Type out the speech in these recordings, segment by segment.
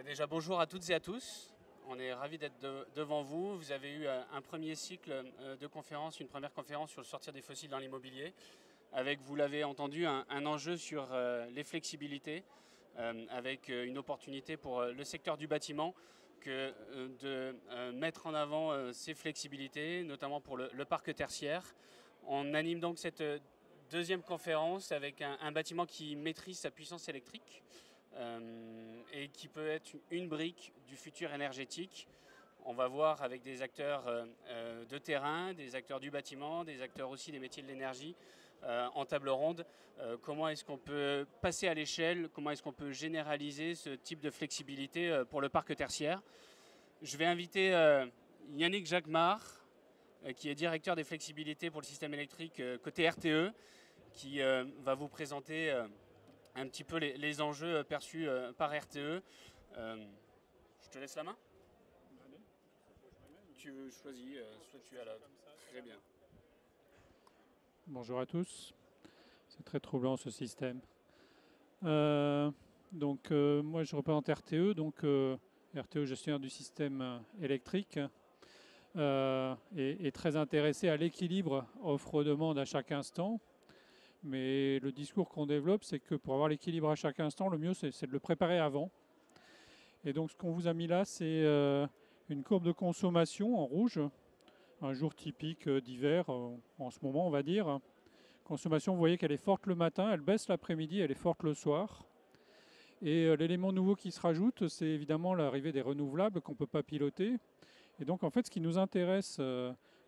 Déjà, bonjour à toutes et à tous. On est ravis d'être devant vous. Vous avez eu un premier cycle de conférences, une première conférence sur le sortir des fossiles dans l'immobilier, avec, vous l'avez entendu, un enjeu sur les flexibilités, avec une opportunité pour le secteur du bâtiment que de mettre en avant ces flexibilités, notamment pour le parc tertiaire. On anime donc cette deuxième conférence avec un bâtiment qui maîtrise sa puissance électrique. Et qui peut être une brique du futur énergétique. On va voir avec des acteurs de terrain, des acteurs du bâtiment, des acteurs aussi des métiers de l'énergie en table ronde, comment est-ce qu'on peut passer à l'échelle, comment est-ce qu'on peut généraliser ce type de flexibilité pour le parc tertiaire. Je vais inviter Yannick Jacquemart, qui est directeur des flexibilités pour le système électrique côté RTE, qui va vous présenter un petit peu les enjeux perçus par RTE. Je te laisse la main. Tu choisis, soit tu as la... Très bien. Bonjour à tous. C'est très troublant ce système. Moi je représente RTE, RTE gestionnaire du système électrique, est très intéressé à l'équilibre offre-demande à chaque instant. Mais le discours qu'on développe, c'est que pour avoir l'équilibre à chaque instant, le mieux, c'est de le préparer avant. Et donc, ce qu'on vous a mis là, c'est une courbe de consommation en rouge, un jour typique d'hiver, en ce moment, on va dire. Consommation, vous voyez qu'elle est forte le matin, elle baisse l'après-midi, elle est forte le soir. Et l'élément nouveau qui se rajoute, c'est évidemment l'arrivée des renouvelables qu'on ne peut pas piloter. Et donc, en fait, ce qui nous intéresse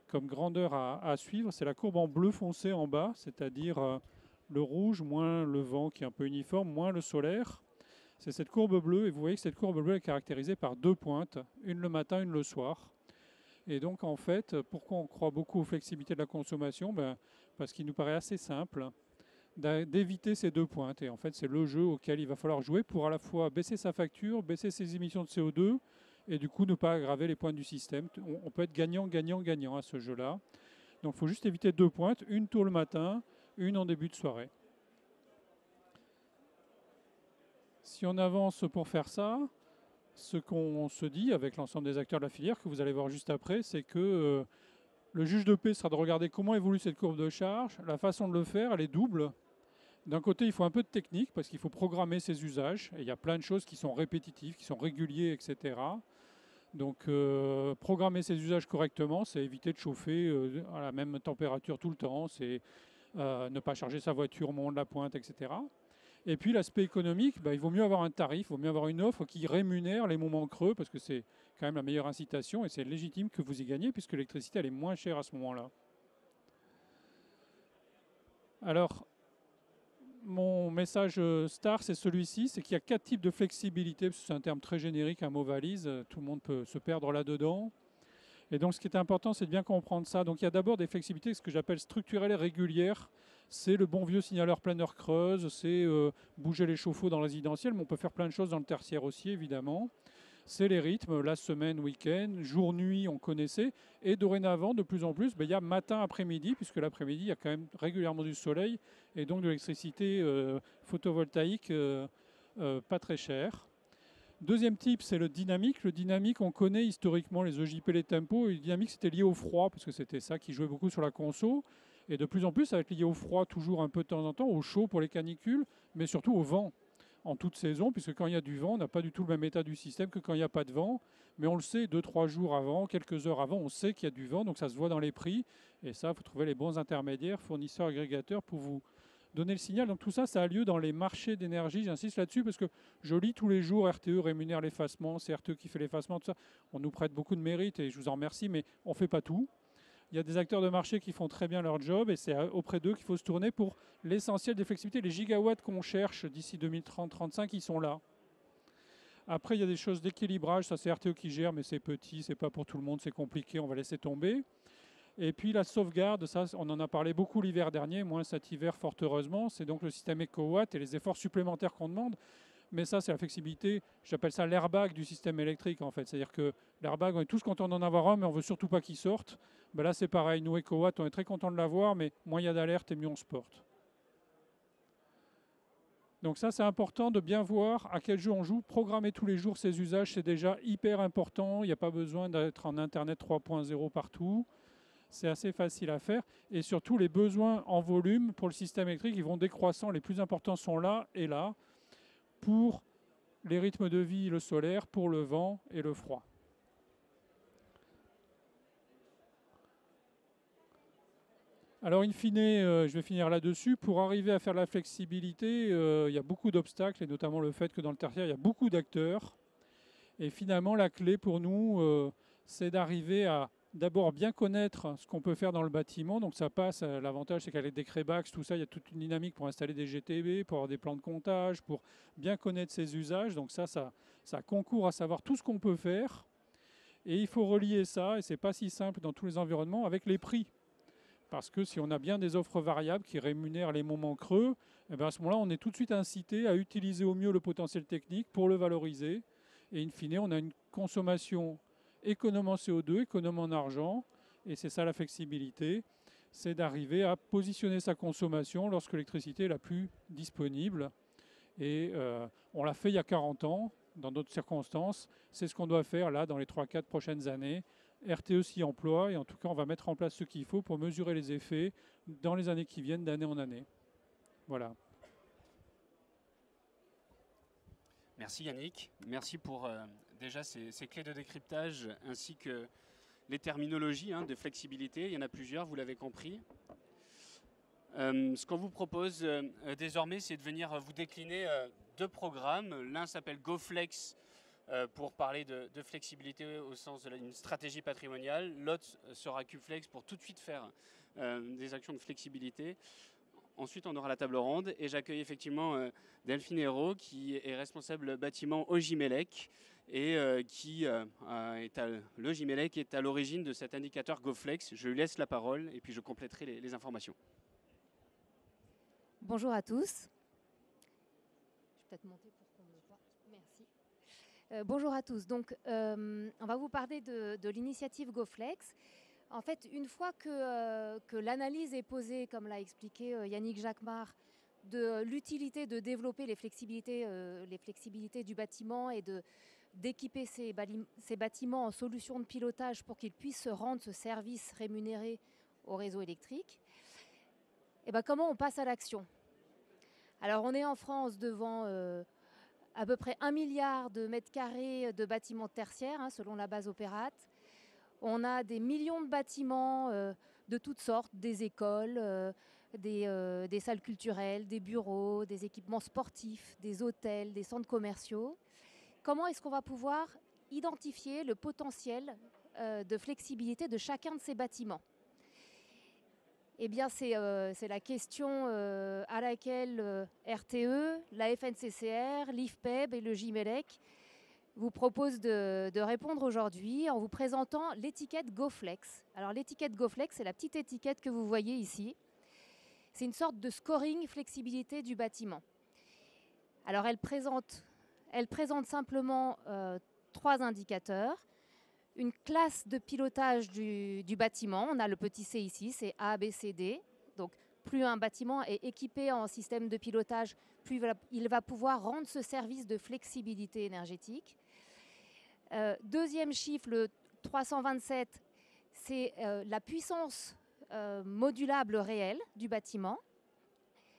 comme grandeur à suivre, c'est la courbe en bleu foncé en bas, c'est-à-dire le rouge moins le vent qui est un peu uniforme, moins le solaire. C'est cette courbe bleue, et vous voyez que cette courbe bleue est caractérisée par deux pointes, une le matin, une le soir. Et donc en fait, pourquoi on croit beaucoup aux flexibilités de la consommation? Parce qu'il nous paraît assez simple d'éviter ces deux pointes. Et en fait, c'est le jeu auquel il va falloir jouer pour à la fois baisser sa facture, baisser ses émissions de CO2, et du coup ne pas aggraver les points du système. On peut être gagnant, gagnant, gagnant à ce jeu-là. Donc il faut juste éviter deux pointes, une tôt le matin, une en début de soirée. Si on avance pour faire ça, ce qu'on se dit avec l'ensemble des acteurs de la filière, que vous allez voir juste après, c'est que le juge de paix sera de regarder comment évolue cette courbe de charge. La façon de le faire, elle est double. D'un côté, il faut un peu de technique parce qu'il faut programmer ses usages. Et il y a plein de choses qui sont répétitives, qui sont réguliers, etc. Donc, programmer ses usages correctement, c'est éviter de chauffer à la même température tout le temps, c'est ne pas charger sa voiture au moment de la pointe, etc. Et puis, l'aspect économique, il vaut mieux avoir un tarif, il vaut mieux avoir une offre qui rémunère les moments creux parce que c'est quand même la meilleure incitation et c'est légitime que vous y gagnez puisque l'électricité, elle est moins chère à ce moment-là. Alors, mon message star, c'est celui-ci, c'est qu'il y a 4 types de flexibilité, parce que c'est un terme très générique, un mot valise, tout le monde peut se perdre là-dedans. Et donc ce qui est important, c'est de bien comprendre ça. Donc il y a d'abord des flexibilités, ce que j'appelle structurelles et régulières. C'est le bon vieux signaleur planeur creuse, c'est bouger les chauffe-eau dans le résidentiel, mais on peut faire plein de choses dans le tertiaire aussi, évidemment. C'est les rythmes, la semaine, week-end, jour-nuit, on connaissait. Et dorénavant, de plus en plus, il y a matin, après-midi, puisque l'après-midi, il y a quand même régulièrement du soleil et donc de l'électricité photovoltaïque pas très chère. Deuxième type, c'est le dynamique. Le dynamique, on connaît historiquement les EJP, les tempos. Et le dynamique, c'était lié au froid, parce que c'était ça qui jouait beaucoup sur la conso. Et de plus en plus, ça va être lié au froid, toujours un peu de temps en temps, au chaud pour les canicules, mais surtout au vent en toute saison, puisque quand il y a du vent, on n'a pas du tout le même état du système que quand il n'y a pas de vent. Mais on le sait 2-3 jours avant, quelques heures avant, on sait qu'il y a du vent, donc ça se voit dans les prix. Et ça, il faut trouver les bons intermédiaires, fournisseurs, agrégateurs pour vous donner le signal. Donc tout ça, ça a lieu dans les marchés d'énergie. J'insiste là-dessus parce que je lis tous les jours RTE rémunère l'effacement, c'est RTE qui fait l'effacement, tout ça. On nous prête beaucoup de mérite et je vous en remercie, mais on ne fait pas tout. Il y a des acteurs de marché qui font très bien leur job et c'est auprès d'eux qu'il faut se tourner pour l'essentiel des flexibilités. Les gigawatts qu'on cherche d'ici 2030-35, ils sont là. Après, il y a des choses d'équilibrage. Ça, c'est RTE qui gère, mais c'est petit, c'est pas pour tout le monde, c'est compliqué, on va laisser tomber. Et puis la sauvegarde, ça, on en a parlé beaucoup l'hiver dernier, moins cet hiver, fort heureusement. C'est donc le système EcoWatt et les efforts supplémentaires qu'on demande. Mais ça, c'est la flexibilité, j'appelle ça l'airbag du système électrique en fait. C'est-à-dire que l'airbag, on est tous contents d'en avoir un, mais on veut surtout pas qu'il sorte. Là, c'est pareil. Nous, EcoWatt, on est très contents de l'avoir, mais moins il y a d'alerte et mieux on se porte. Donc ça, c'est important de bien voir à quel jeu on joue. Programmer tous les jours ses usages, c'est déjà hyper important. Il n'y a pas besoin d'être en Internet 3.0 partout. C'est assez facile à faire. Et surtout, les besoins en volume pour le système électrique, ils vont décroissant. Les plus importants sont là et là pour les rythmes de vie, le solaire, pour le vent et le froid. Alors, in fine, je vais finir là-dessus. Pour arriver à faire la flexibilité, il y a beaucoup d'obstacles, et notamment le fait que dans le tertiaire, il y a beaucoup d'acteurs. Et finalement, la clé pour nous, c'est d'arriver à d'abord bien connaître ce qu'on peut faire dans le bâtiment. Donc ça passe, l'avantage c'est qu'avec des Crébax, tout ça, il y a toute une dynamique pour installer des GTB, pour avoir des plans de comptage, pour bien connaître ses usages. Donc ça concourt à savoir tout ce qu'on peut faire. Et il faut relier ça, et c'est pas si simple dans tous les environnements, avec les prix. Parce que si on a bien des offres variables qui rémunèrent les moments creux, eh bien à ce moment-là, on est tout de suite incité à utiliser au mieux le potentiel technique pour le valoriser. Et in fine, on a une consommation économe en CO2, économe en argent. Et c'est ça la flexibilité, c'est d'arriver à positionner sa consommation lorsque l'électricité est la plus disponible. Et on l'a fait il y a 40 ans, dans d'autres circonstances. C'est ce qu'on doit faire là dans les 3-4 prochaines années. RTE s'y emploie et en tout cas on va mettre en place ce qu'il faut pour mesurer les effets dans les années qui viennent, d'année en année. Voilà. Merci Yannick, merci pour déjà ces clés de décryptage ainsi que les terminologies de flexibilité. Il y en a plusieurs, vous l'avez compris. Ce qu'on vous propose désormais, c'est de venir vous décliner deux programmes. L'un s'appelle GoFlex pour parler de flexibilité au sens d'une stratégie patrimoniale. L'autre sera QFlex pour tout de suite faire des actions de flexibilité. Ensuite, on aura la table ronde et j'accueille effectivement Delphine Hérault qui est responsable bâtiment au Gimelec et le Gimelec est à l'origine de cet indicateur GoFlex. Je lui laisse la parole et puis je compléterai les informations. Bonjour à tous. Je vais peut-être monter pour qu'on me voit. Merci. Bonjour à tous. Donc, on va vous parler de l'initiative GoFlex. En fait, une fois que l'analyse est posée, comme l'a expliqué Yannick Jacquemart, de l'utilité de développer les flexibilités du bâtiment et d'équiper ces bâtiments en solutions de pilotage pour qu'ils puissent se rendre ce service rémunéré au réseau électrique, et ben comment on passe à l'action? Alors, on est en France devant à peu près 1 milliard de mètres carrés de bâtiments tertiaires, selon la base Opérat. On a des millions de bâtiments de toutes sortes, des écoles, des salles culturelles, des bureaux, des équipements sportifs, des hôtels, des centres commerciaux. Comment est-ce qu'on va pouvoir identifier le potentiel de flexibilité de chacun de ces bâtiments? Eh bien, c'est la question à laquelle RTE, la FNCCR, l'IFPEB et le Gimelec vous proposent de répondre aujourd'hui en vous présentant l'étiquette GoFlex. Alors, l'étiquette GoFlex, c'est la petite étiquette que vous voyez ici. C'est une sorte de scoring flexibilité du bâtiment. Alors, elle présente simplement 3 indicateurs. Une classe de pilotage du bâtiment. On a le petit C ici, c'est A, B, C, D. Donc, plus un bâtiment est équipé en système de pilotage, plus il va pouvoir rendre ce service de flexibilité énergétique. Deuxième chiffre, le 327, c'est la puissance modulable réelle du bâtiment,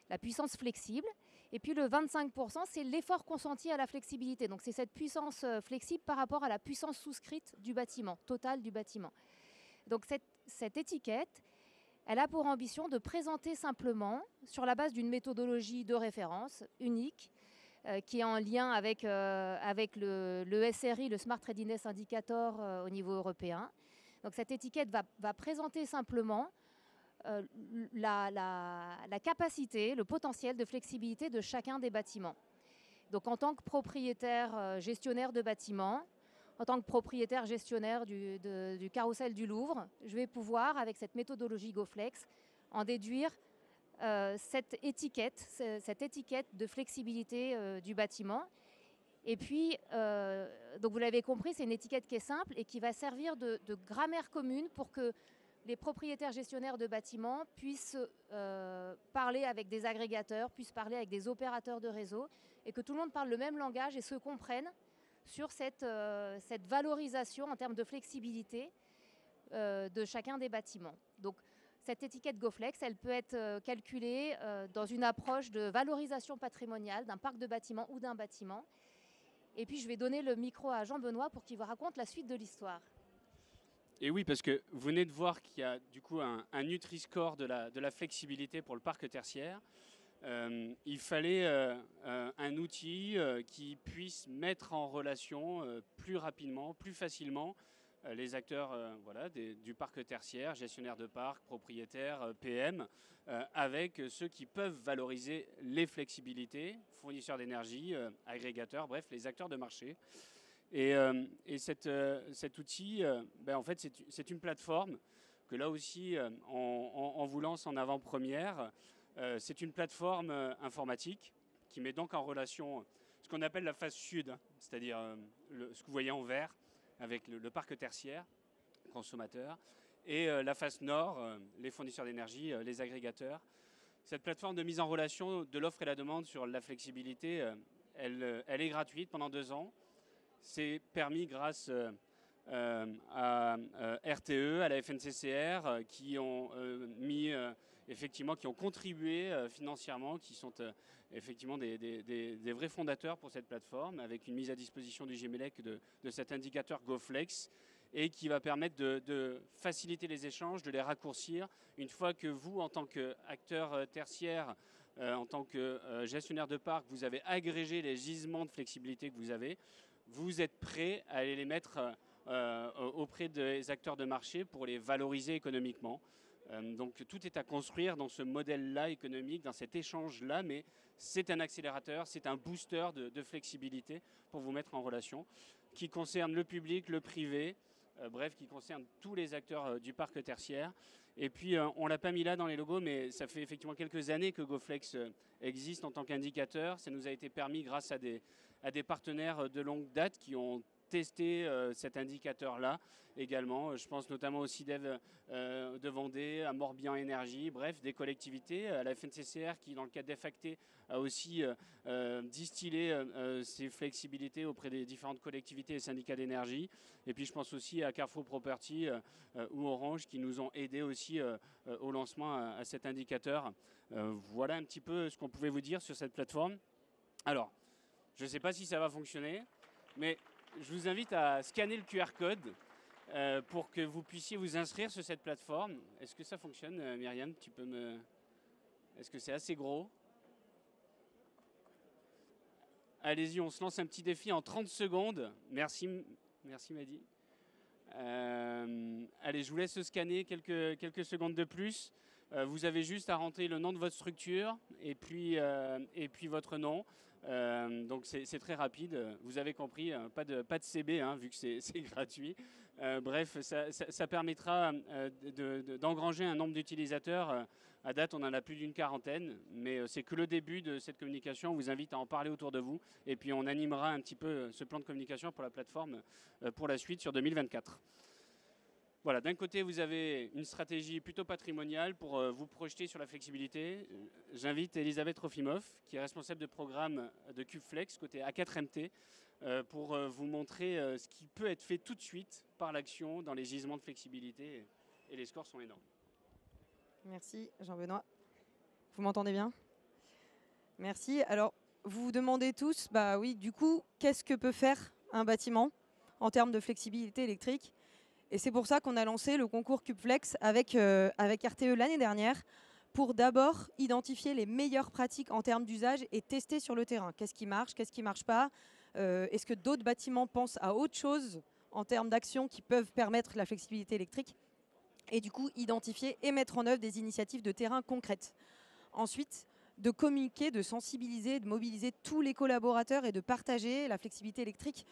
la puissance flexible. Et puis le 25%, c'est l'effort consenti à la flexibilité. Donc c'est cette puissance flexible par rapport à la puissance souscrite du bâtiment, totale du bâtiment. Donc cette étiquette, elle a pour ambition de présenter simplement, sur la base d'une méthodologie de référence unique, qui est en lien avec le SRI, le Smart Readiness Indicator au niveau européen. Donc cette étiquette va présenter simplement la capacité, le potentiel de flexibilité de chacun des bâtiments. Donc en tant que propriétaire gestionnaire de bâtiments, en tant que propriétaire gestionnaire du carrousel du Louvre, je vais pouvoir, avec cette méthodologie GoFlex, en déduire cette étiquette de flexibilité du bâtiment. Et puis, donc vous l'avez compris, c'est une étiquette qui est simple et qui va servir de grammaire commune pour que les propriétaires gestionnaires de bâtiments puissent parler avec des agrégateurs, puissent parler avec des opérateurs de réseau, et que tout le monde parle le même langage et se comprenne sur cette valorisation en termes de flexibilité de chacun des bâtiments. Donc, cette étiquette GoFlex, elle peut être calculée dans une approche de valorisation patrimoniale d'un parc de bâtiments ou d'un bâtiment. Et puis, je vais donner le micro à Jean-Benoît pour qu'il vous raconte la suite de l'histoire. Et oui, parce que vous venez de voir qu'il y a du coup un Nutri-Score de la flexibilité pour le parc tertiaire. Il fallait un outil qui puisse mettre en relation plus rapidement, plus facilement les acteurs du parc tertiaire, gestionnaires de parc, propriétaires, PM, avec ceux qui peuvent valoriser les flexibilités, fournisseurs d'énergie, agrégateurs, bref, les acteurs de marché. Et cet outil, en fait, c'est une plateforme que là aussi, on vous lance en avant-première. C'est une plateforme informatique qui met donc en relation ce qu'on appelle la phase sud, c'est-à-dire ce que vous voyez en vert avec le parc tertiaire, consommateur, et la face nord, les fournisseurs d'énergie, les agrégateurs. Cette plateforme de mise en relation de l'offre et la demande sur la flexibilité, elle est gratuite pendant 2 ans. C'est permis grâce à RTE, à la FNCCR, qui ont qui ont contribué financièrement, qui sont effectivement des vrais fondateurs pour cette plateforme, avec une mise à disposition du GMELEC de cet indicateur GoFlex, et qui va permettre de faciliter les échanges, de les raccourcir. Une fois que vous, en tant qu'acteur tertiaire, en tant que gestionnaire de parc, vous avez agrégé les gisements de flexibilité que vous avez, vous êtes prêt à aller les mettre auprès des acteurs de marché pour les valoriser économiquement. Donc tout est à construire dans ce modèle-là économique, dans cet échange-là, mais c'est un accélérateur, c'est un booster de flexibilité pour vous mettre en relation, qui concerne le public, le privé, bref, qui concerne tous les acteurs du parc tertiaire. Et puis, on ne l'a pas mis là dans les logos, mais ça fait effectivement quelques années que GoFlex existe en tant qu'indicateur. Ça nous a été permis grâce à des partenaires de longue date qui ont testé cet indicateur-là également. Je pense notamment au CIDEV de Vendée, à Morbihan Énergie, bref, des collectivités, à la FNCCR qui, dans le cadre d'EFACTE, a aussi distillé ces flexibilités auprès des différentes collectivités et syndicats d'énergie. Et puis je pense aussi à Carrefour Property ou Orange qui nous ont aidés aussi au lancement à cet indicateur. Voilà un petit peu ce qu'on pouvait vous dire sur cette plateforme. Alors, je ne sais pas si ça va fonctionner, mais je vous invite à scanner le QR code pour que vous puissiez vous inscrire sur cette plateforme. Est-ce que ça fonctionne, Myriam? Est-ce que c'est assez gros? Allez-y, on se lance un petit défi en 30 secondes. Merci Madi. Allez, je vous laisse scanner quelques secondes de plus. Vous avez juste à rentrer le nom de votre structure et puis votre nom. Donc c'est très rapide, vous avez compris, pas de CB vu que c'est gratuit. Bref, ça permettra d'engranger un nombre d'utilisateurs. À date, on en a plus d'une quarantaine, mais c'est que le début de cette communication. On vous invite à en parler autour de vous et puis on animera un petit peu ce plan de communication pour la plateforme pour la suite sur 2024. Voilà, d'un côté, vous avez une stratégie plutôt patrimoniale pour vous projeter sur la flexibilité. J'invite Elisabeth Trofimov, qui est responsable de programme de CubeFlex, côté A4MT, pour vous montrer ce qui peut être fait tout de suite par l'action dans les gisements de flexibilité. Et les scores sont énormes. Merci Jean-Benoît. Vous m'entendez bien? Merci. Alors, vous vous demandez tous, oui, du coup, qu'est-ce que peut faire un bâtiment en termes de flexibilité électrique? Et c'est pour ça qu'on a lancé le concours CubeFlex avec RTE l'année dernière pour d'abord identifier les meilleures pratiques en termes d'usage et tester sur le terrain. Qu'est-ce qui marche pas? Est-ce que d'autres bâtiments pensent à autre chose en termes d'actions qui peuvent permettre la flexibilité électrique? Et du coup, identifier et mettre en œuvre des initiatives de terrain concrètes. Ensuite, de communiquer, de sensibiliser, de mobiliser tous les collaborateurs et de partager la flexibilité électrique.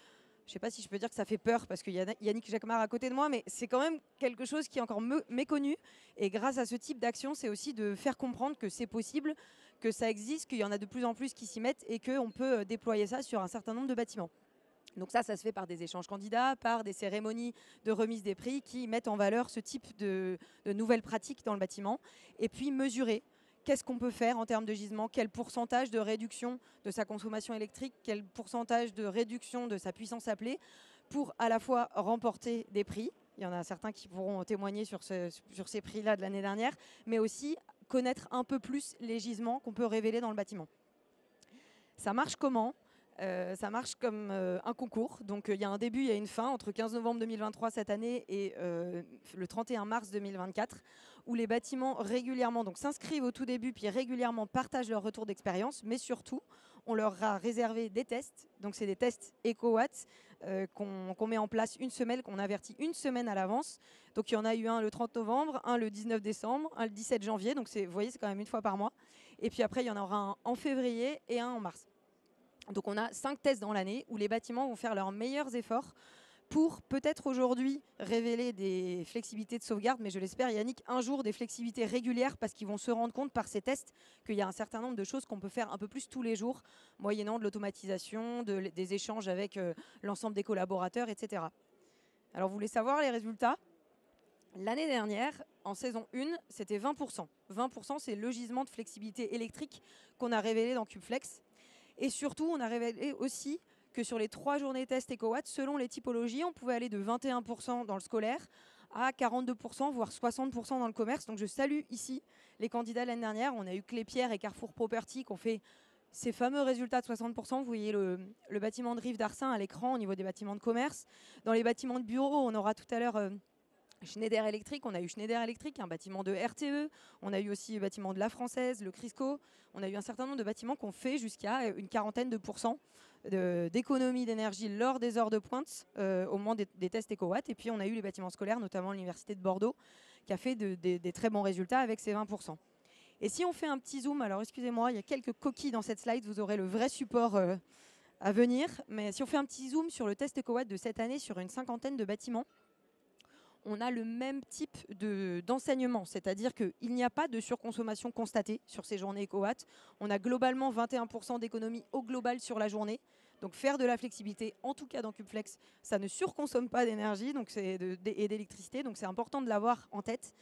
Je ne sais pas si je peux dire que ça fait peur parce qu'il y a Yannick Jacquemart à côté de moi, mais c'est quand même quelque chose qui est encore méconnu. Et grâce à ce type d'action, c'est aussi de faire comprendre que c'est possible, que ça existe, qu'il y en a de plus en plus qui s'y mettent et qu'on peut déployer ça sur un certain nombre de bâtiments. Donc ça se fait par des échanges candidats, par des cérémonies de remise des prix qui mettent en valeur ce type de nouvelles pratiques dans le bâtiment. Et puis mesurer qu'est-ce qu'on peut faire en termes de gisement, quel pourcentage de réduction de sa consommation électrique, quel pourcentage de réduction de sa puissance appelée pour à la fois remporter des prix. Il y en a certains qui pourront témoigner sur ces prix-là de l'année dernière, mais aussi connaître un peu plus les gisements qu'on peut révéler dans le bâtiment. Ça marche comment ? Ça marche comme un concours. Donc il y a un début, il y a une fin entre 15 novembre 2023 cette année et le 31 mars 2024, où les bâtiments régulièrement s'inscrivent au tout début, puis régulièrement partagent leur retour d'expérience, mais surtout, on leur a réservé des tests. Donc c'est des tests EcoWatt qu'on met en place une semaine, qu'on avertit une semaine à l'avance. Donc il y en a eu un le 30 novembre, un le 19 décembre, un le 17 janvier. Donc vous voyez, c'est quand même une fois par mois. Et puis après, il y en aura un en février et un en mars. Donc on a 5 tests dans l'année où les bâtiments vont faire leurs meilleurs efforts pour peut-être aujourd'hui révéler des flexibilités de sauvegarde, mais je l'espère Yannick, un jour des flexibilités régulières parce qu'ils vont se rendre compte par ces tests qu'il y a un certain nombre de choses qu'on peut faire un peu plus tous les jours, moyennant de l'automatisation, des échanges avec l'ensemble des collaborateurs, etc. Alors vous voulez savoir les résultats ? L'année dernière, en saison 1, c'était 20%. 20%, c'est le gisement de flexibilité électrique qu'on a révélé dans CubeFlex. Et surtout, on a révélé aussi que sur les 3 journées test EcoWatt, selon les typologies, on pouvait aller de 21% dans le scolaire à 42%, voire 60% dans le commerce. Donc je salue ici les candidats l'année dernière. On a eu Clépierre et Carrefour Property qui ont fait ces fameux résultats de 60%. Vous voyez le bâtiment de Rive d'Arcin à l'écran au niveau des bâtiments de commerce. Dans les bâtiments de bureaux, on aura tout à l'heure Schneider Electric. On a eu Schneider Electric, un bâtiment de RTE. On a eu aussi le bâtiment de La Française, le Crisco. On a eu un certain nombre de bâtiments qui ont fait jusqu'à une quarantaine de pourcents d'économie d'énergie lors des heures de pointe au moment des tests EcoWatt. Et puis on a eu les bâtiments scolaires, notamment l'Université de Bordeaux, qui a fait des très bons résultats avec ses 20%. Et si on fait un petit zoom, alors excusez-moi, il y a quelques coquilles dans cette slide, vous aurez le vrai support à venir. Mais si on fait un petit zoom sur le test EcoWatt de cette année sur une 50aine de bâtiments, on a le même type d'enseignement, c'est-à-dire qu'il n'y a pas de surconsommation constatée sur ces journées EcoWatt. On a globalement 21% d'économie au global sur la journée. Donc faire de la flexibilité, en tout cas dans CubeFlex, ça ne surconsomme pas d'énergie et d'électricité, donc c'est important de l'avoir en tête.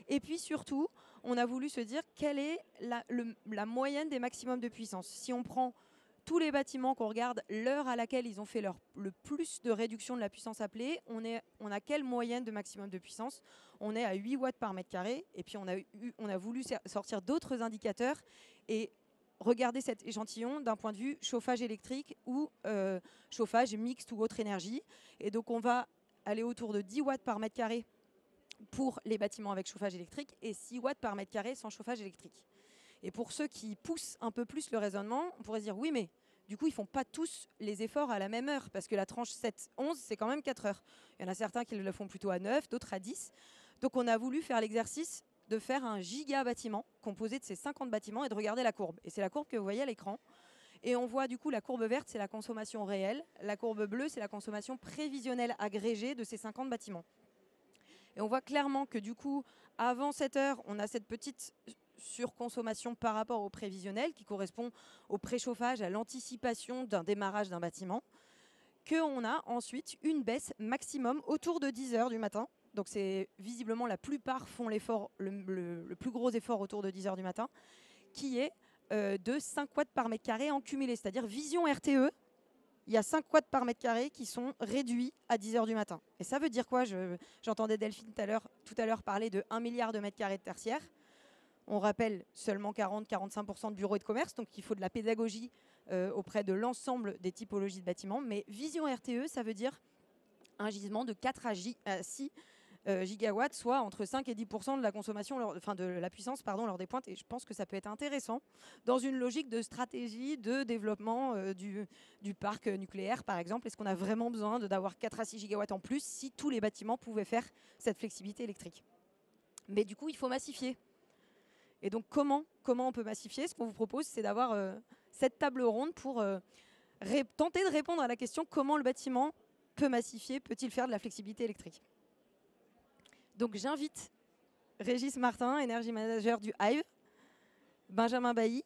Et puis surtout, on a voulu se dire quelle est la moyenne des maximums de puissance. Si on prend tous les bâtiments, qu'on regarde l'heure à laquelle ils ont fait le plus de réduction de la puissance appelée, on a quelle moyenne de maximum de puissance? On est à 8 watts par mètre carré. Et puis on a voulu sortir d'autres indicateurs et regarder cet échantillon d'un point de vue chauffage électrique ou chauffage mixte ou autre énergie. Et donc on va aller autour de 10 watts par mètre carré pour les bâtiments avec chauffage électrique et 6 watts par mètre carré sans chauffage électrique. Et pour ceux qui poussent un peu plus le raisonnement, on pourrait se dire oui, mais du coup, ils ne font pas tous les efforts à la même heure, parce que la tranche 7-11, c'est quand même 4 heures. Il y en a certains qui le font plutôt à 9, d'autres à 10. Donc on a voulu faire l'exercice de faire un giga bâtiment composé de ces 50 bâtiments et de regarder la courbe. Et c'est la courbe que vous voyez à l'écran. Et on voit du coup la courbe verte, c'est la consommation réelle. La courbe bleue, c'est la consommation prévisionnelle agrégée de ces 50 bâtiments. Et on voit clairement que du coup, avant 7 heures, on a cette petite surconsommation par rapport au prévisionnel qui correspond au préchauffage, à l'anticipation d'un démarrage d'un bâtiment, qu'on a ensuite une baisse maximum autour de 10 heures du matin. Donc c'est visiblement la plupart font l'effort, le plus gros effort autour de 10 heures du matin, qui est de 5 watts par mètre carré en cumulé, c'est-à-dire vision RTE. Il y a 5 watts par mètre carré qui sont réduits à 10 heures du matin. Et ça veut dire quoi? J'entendais Delphine tout à l'heure parler de 1 milliard de mètres carrés de tertiaire. On rappelle seulement 40-45% de bureaux et de commerce, donc il faut de la pédagogie auprès de l'ensemble des typologies de bâtiments. Mais vision RTE, ça veut dire un gisement de 4 à 6 gigawatts, soit entre 5 et 10% de la consommation, de la puissance lors des pointes. Et je pense que ça peut être intéressant dans une logique de stratégie de développement du parc nucléaire, par exemple. Est-ce qu'on a vraiment besoin d'avoir 4 à 6 gigawatts en plus si tous les bâtiments pouvaient faire cette flexibilité électrique? Mais du coup, il faut massifier. Et donc, comment on peut massifier? Ce qu'on vous propose, c'est d'avoir cette table ronde pour tenter de répondre à la question comment le bâtiment peut massifier, peut-il faire de la flexibilité électrique? Donc, j'invite Régis Martin, Energy Manager du Hive, Benjamin Bailly,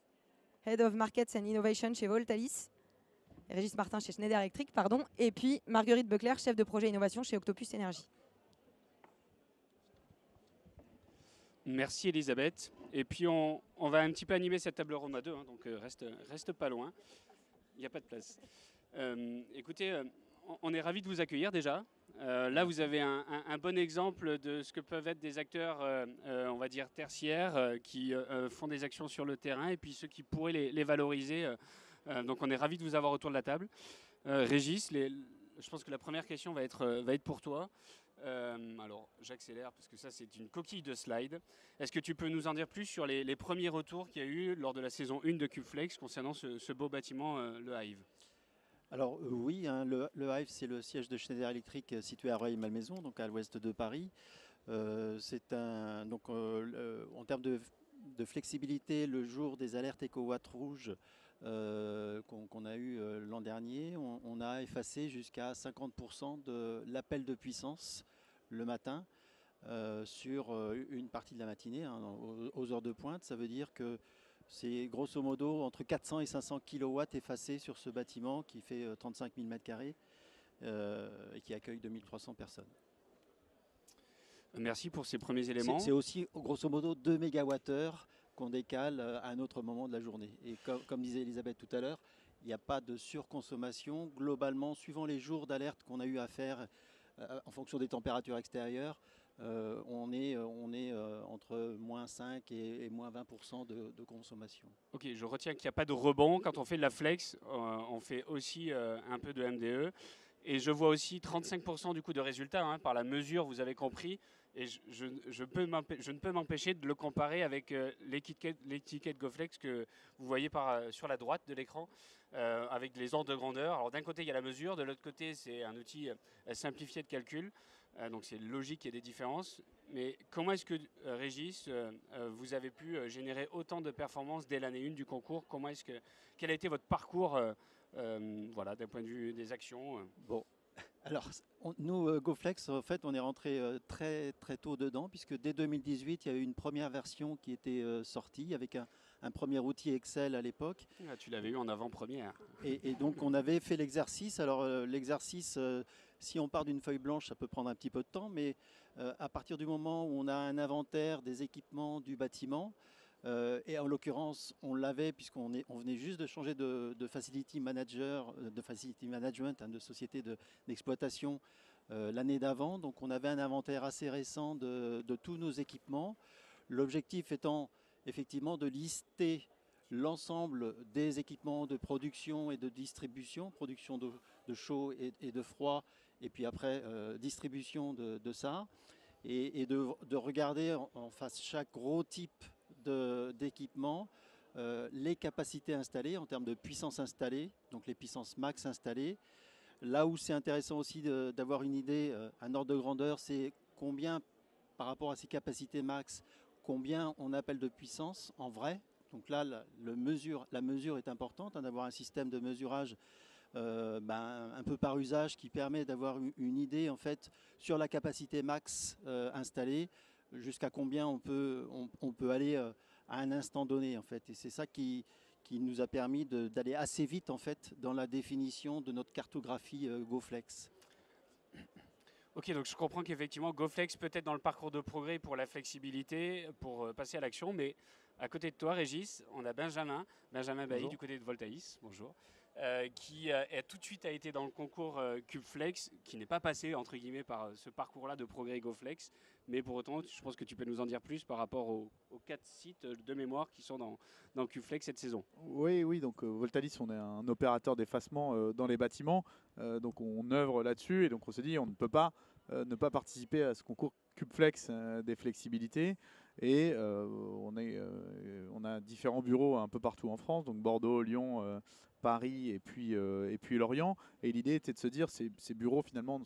Head of Markets and Innovation chez Voltalis, Régis Martin chez Schneider Electric, pardon, et puis Marguerite Beclerc, chef de projet innovation chez Octopus Énergie. Merci Elisabeth. Et puis on va un petit peu animer cette table ronde à deux, hein, donc reste pas loin. Il n'y a pas de place. Écoutez, on est ravis de vous accueillir déjà. Là, vous avez un bon exemple de ce que peuvent être des acteurs, on va dire, tertiaires, qui font des actions sur le terrain, et puis ceux qui pourraient les valoriser. Donc on est ravis de vous avoir autour de la table. Régis, je pense que la première question va être pour toi. Alors, j'accélère parce que ça, c'est une coquille de slide. Est-ce que tu peux nous en dire plus sur les premiers retours qu'il y a eu lors de la saison 1 de CubeFlex concernant ce beau bâtiment, le Hive? Alors oui, hein, le Hive, c'est le siège de Schneider Electric situé à Rueil-Malmaison, donc à l'ouest de Paris. En termes de flexibilité, le jour des alertes éco-watts rouges qu'on a eu l'an dernier, on a effacé jusqu'à 50% de l'appel de puissance le matin sur une partie de la matinée, hein, aux heures de pointe. Ça veut dire que c'est grosso modo entre 400 et 500 kW effacés sur ce bâtiment qui fait 35 000 m² et qui accueille 2300 personnes. Merci pour ces premiers éléments. C'est aussi grosso modo 2 MWh qu'on décale à un autre moment de la journée. Et comme disait Elisabeth tout à l'heure, il n'y a pas de surconsommation. Globalement, suivant les jours d'alerte qu'on a eu à faire en fonction des températures extérieures, on est entre moins 5 et moins 20% de consommation. Ok, je retiens qu'il n'y a pas de rebond. Quand on fait de la flex, on fait aussi un peu de MDE. Et je vois aussi 35% du coup de résultats, hein, par la mesure, vous avez compris. Et je ne peux m'empêcher de le comparer avec l'étiquette GoFlex que vous voyez sur la droite de l'écran, avec les ordres de grandeur. Alors d'un côté, il y a la mesure, de l'autre côté, c'est un outil simplifié de calcul. Donc c'est logique qu'il y ait des différences. Mais comment est-ce que, Régis, vous avez pu générer autant de performances dès l'année 1 du concours? Quel a été votre parcours voilà, d'un point de vue des actions? Bon, alors nous, GoFlex, en fait, on est rentré très tôt dedans, puisque dès 2018, il y a eu une première version qui était sortie avec un premier outil Excel à l'époque. Ah, tu l'avais eu en avant-première. Et donc on avait fait l'exercice. Alors l'exercice, si on part d'une feuille blanche, ça peut prendre un petit peu de temps, mais à partir du moment où on a un inventaire des équipements du bâtiment, et en l'occurrence, on l'avait puisqu'on venait juste de changer de facility manager, de facility management, hein, de société d'exploitation l'année d'avant. Donc on avait un inventaire assez récent de tous nos équipements. L'objectif étant effectivement de lister l'ensemble des équipements de production et de distribution, production de chaud et de froid, et puis après distribution de ça, et de regarder en face chaque gros type d'équipement, les capacités installées en termes de puissance installée, donc les puissances max installées. Là où c'est intéressant aussi d'avoir une idée, un ordre de grandeur, c'est combien, par rapport à ces capacités max, combien on appelle de puissance en vrai. Donc là, la mesure est importante, hein, d'avoir un système de mesurage un peu par usage qui permet d'avoir une idée en fait sur la capacité max installée, jusqu'à combien on peut aller à un instant donné en fait. Et c'est ça qui nous a permis d'aller assez vite en fait dans la définition de notre cartographie GoFlex. Ok, donc je comprends qu'effectivement GoFlex peut être dans le parcours de progrès pour la flexibilité, pour passer à l'action, mais à côté de toi, Régis, on a Benjamin Bailly du côté de Voltaïs, bonjour, qui tout de suite a été dans le concours CubeFlex, qui n'est pas passé entre guillemets par ce parcours-là de progrès GoFlex, mais pour autant, je pense que tu peux nous en dire plus par rapport aux 4 sites de mémoire qui sont dans CubeFlex cette saison. Oui, donc Voltalis, on est un opérateur d'effacement dans les bâtiments, donc on œuvre là-dessus, et donc on s'est dit on ne peut pas ne pas participer à ce concours CubeFlex des flexibilités. Et on a différents bureaux un peu partout en France, donc Bordeaux, Lyon, Paris et puis Lorient. Et l'idée était de se dire, ces bureaux finalement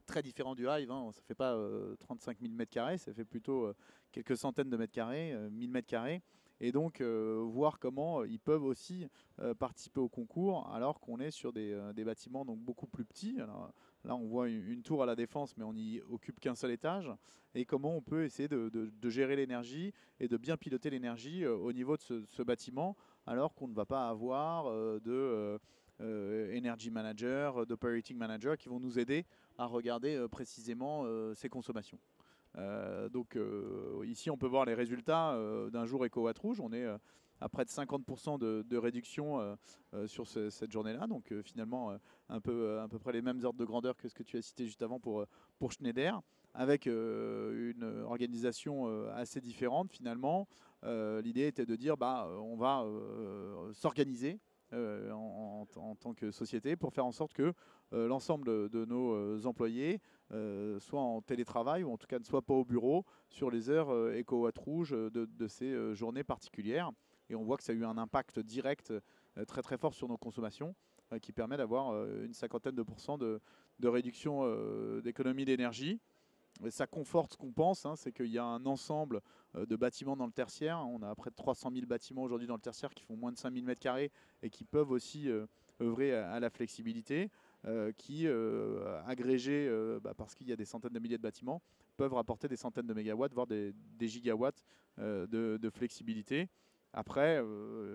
très différents du Hive, hein, ça ne fait pas 35 000 m², ça fait plutôt quelques centaines de mètres carrés, 1000 m². Et donc voir comment ils peuvent aussi participer au concours alors qu'on est sur des bâtiments donc beaucoup plus petits. Alors, là on voit une tour à la Défense, mais on n'y occupe qu'un seul étage. Et comment on peut essayer de gérer l'énergie et de bien piloter l'énergie au niveau de ce bâtiment, alors qu'on ne va pas avoir energy manager, d'operating manager qui vont nous aider à regarder précisément ces consommations. Donc ici on peut voir les résultats d'un jour éco-watt rouge. On est à près de 50% de réduction sur cette journée-là. Donc finalement à peu près les mêmes ordres de grandeur que ce que tu as cité juste avant pour Schneider, avec une organisation assez différente finalement. L'idée était de dire on va s'organiser en tant que société pour faire en sorte que l'ensemble de nos employés soit en télétravail ou en tout cas ne soit pas au bureau sur les heures éco-watt rouge de ces journées particulières. Et on voit que ça a eu un impact direct très très fort sur nos consommations qui permet d'avoir une 50% de réduction d'économie d'énergie. Et ça conforte ce qu'on pense, c'est qu'il y a un ensemble de bâtiments dans le tertiaire. On a près de 300 000 bâtiments aujourd'hui dans le tertiaire qui font moins de 5 000 m² et qui peuvent aussi œuvrer à la flexibilité, qui, agrégés parce qu'il y a des centaines de milliers de bâtiments, peuvent rapporter des centaines de mégawatts, voire des gigawatts de flexibilité. Après,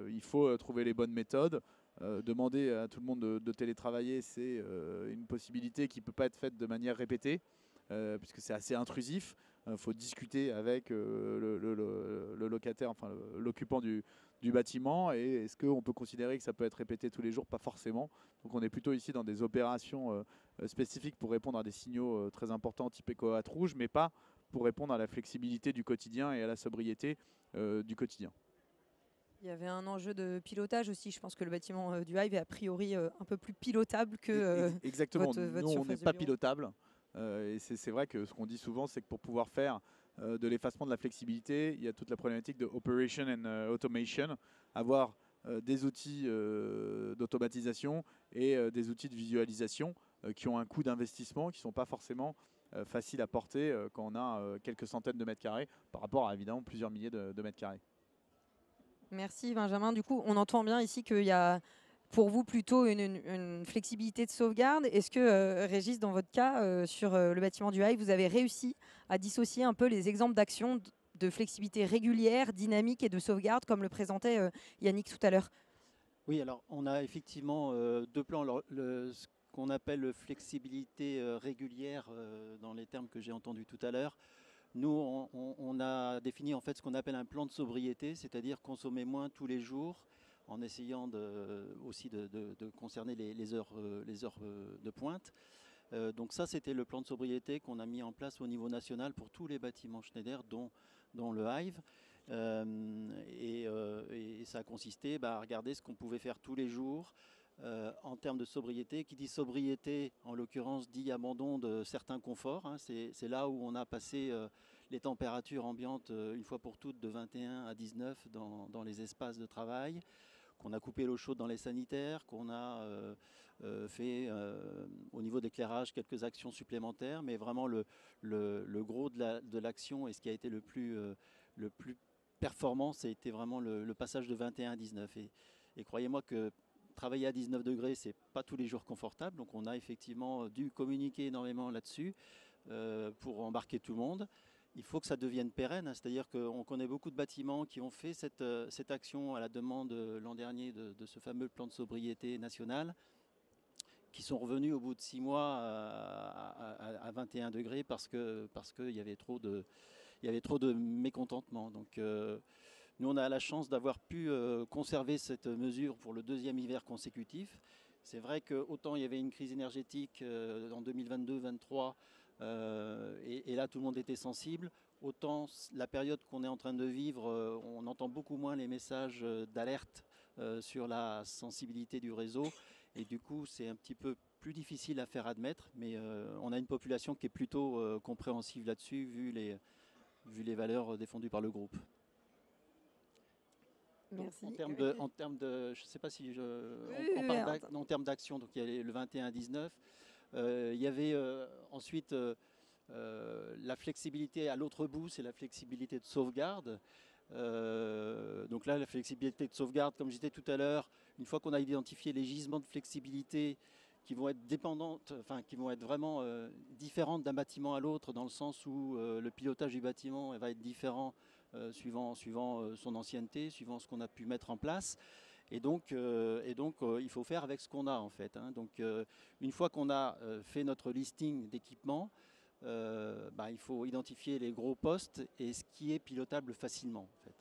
il faut trouver les bonnes méthodes. Demander à tout le monde de télétravailler, c'est une possibilité qui ne peut pas être faite de manière répétée. Puisque c'est assez intrusif. Il faut discuter avec le locataire, enfin l'occupant du bâtiment. Et est-ce qu'on peut considérer que ça peut être répété tous les jours? Pas forcément. Donc on est plutôt ici dans des opérations spécifiques pour répondre à des signaux très importants type éco-watt rouge, mais pas pour répondre à la flexibilité du quotidien et à la sobriété du quotidien. Il y avait un enjeu de pilotage aussi. Je pense que le bâtiment du Hive est a priori un peu plus pilotable que exactement. votre Nous, on n'est pas pilotable. Et c'est vrai que ce qu'on dit souvent, c'est que pour pouvoir faire de l'effacement de la flexibilité, il y a toute la problématique de operation and automation, avoir des outils d'automatisation et des outils de visualisation qui ont un coût d'investissement, qui ne sont pas forcément faciles à porter quand on a quelques centaines de mètres carrés par rapport à évidemment plusieurs milliers de mètres carrés. Merci Benjamin. Du coup, on entend bien ici qu'il y a pour vous plutôt une flexibilité de sauvegarde. Est-ce que, Régis, dans votre cas, sur le bâtiment du Hive, vous avez réussi à dissocier un peu les exemples d'actions de flexibilité régulière, dynamique et de sauvegarde, comme le présentait Yannick tout à l'heure? Oui, alors on a effectivement deux plans. Alors, ce qu'on appelle flexibilité régulière, dans les termes que j'ai entendus tout à l'heure, nous, on a défini en fait ce qu'on appelle un plan de sobriété, c'est-à-dire consommer moins tous les jours, en essayant aussi de concerner les heures de pointe. Donc ça, c'était le plan de sobriété qu'on a mis en place au niveau national pour tous les bâtiments Schneider, dont le Hive. Et ça a consisté à regarder ce qu'on pouvait faire tous les jours en termes de sobriété. Qui dit sobriété, en l'occurrence, dit abandon de certains conforts. C'est là où on a passé les températures ambiantes une fois pour toutes de 21 à 19 dans les espaces de travail, qu'on a coupé l'eau chaude dans les sanitaires, qu'on a fait au niveau d'éclairage quelques actions supplémentaires, mais vraiment le gros de l'action et ce qui a été le plus performant, ça a été vraiment le passage de 21 à 19. Et croyez-moi que travailler à 19 degrés, c'est pas tous les jours confortable, donc on a effectivement dû communiquer énormément là-dessus pour embarquer tout le monde. Il faut que ça devienne pérenne, c'est-à-dire qu'on connaît beaucoup de bâtiments qui ont fait cette action à la demande l'an dernier de ce fameux plan de sobriété national, qui sont revenus au bout de 6 mois à 21 degrés parce qu'il y avait trop de mécontentement. Donc nous, on a la chance d'avoir pu conserver cette mesure pour le deuxième hiver consécutif. C'est vrai qu'autant il y avait une crise énergétique en 2022-2023, et là tout le monde était sensible, autant la période qu'on est en train de vivre, on entend beaucoup moins les messages d'alerte sur la sensibilité du réseau, et du coup c'est un petit peu plus difficile à faire admettre, mais on a une population qui est plutôt compréhensive là-dessus vu les valeurs défendues par le groupe. Merci. En termes de, je ne sais pas si on parle en termes d'action, donc il y a le 21 à 19. Il y avait ensuite la flexibilité à l'autre bout, c'est la flexibilité de sauvegarde. Donc là, la flexibilité de sauvegarde, comme je disais tout à l'heure, une fois qu'on a identifié les gisements de flexibilité qui vont être dépendantes, enfin qui vont être vraiment différentes d'un bâtiment à l'autre, dans le sens où le pilotage du bâtiment va être différent suivant son ancienneté, suivant ce qu'on a pu mettre en place. Et donc, il faut faire avec ce qu'on a en fait, hein. Donc, une fois qu'on a fait notre listing d'équipements, il faut identifier les gros postes et ce qui est pilotable facilement en fait.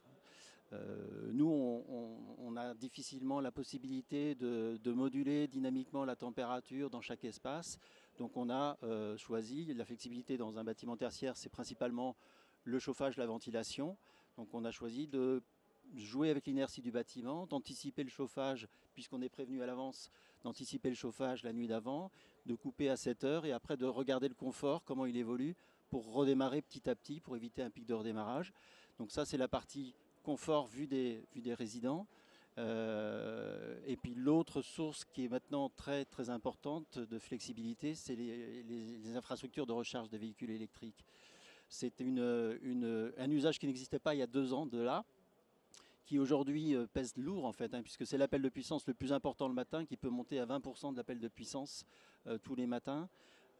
Nous, on a difficilement la possibilité de moduler dynamiquement la température dans chaque espace. Donc on a choisi la flexibilité dans un bâtiment tertiaire, c'est principalement le chauffage, la ventilation. Donc on a choisi de jouer avec l'inertie du bâtiment, d'anticiper le chauffage, puisqu'on est prévenu à l'avance, d'anticiper le chauffage la nuit d'avant, de couper à 7 heures et après de regarder le confort, comment il évolue, pour redémarrer petit à petit, pour éviter un pic de redémarrage. Donc ça, c'est la partie confort vu des résidents. Et puis l'autre source qui est maintenant très, très importante de flexibilité, c'est les infrastructures de recharge des véhicules électriques. C'est un usage qui n'existait pas il y a 2 ans de là, qui aujourd'hui pèse lourd en fait, hein, puisque c'est l'appel de puissance le plus important le matin, qui peut monter à 20% de l'appel de puissance tous les matins.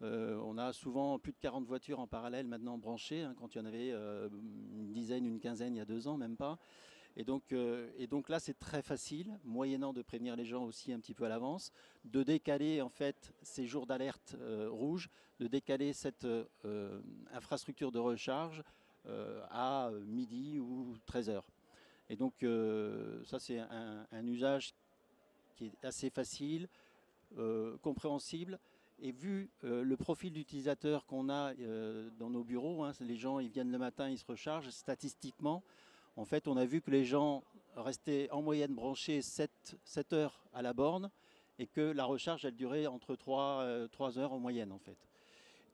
On a souvent plus de 40 voitures en parallèle maintenant branchées, hein, quand il y en avait une dizaine, une quinzaine il y a 2 ans, même pas. Et donc là, c'est très facile, moyennant de prévenir les gens aussi un petit peu à l'avance, de décaler en fait ces jours d'alerte rouge, de décaler cette infrastructure de recharge à midi ou 13 heures. Et donc ça, c'est un usage qui est assez facile, compréhensible. Et vu le profil d'utilisateur qu'on a dans nos bureaux, hein, les gens ils viennent le matin, ils se rechargent, statistiquement, en fait, on a vu que les gens restaient en moyenne branchés 7 heures à la borne et que la recharge, elle durait entre 3 heures en moyenne, en fait.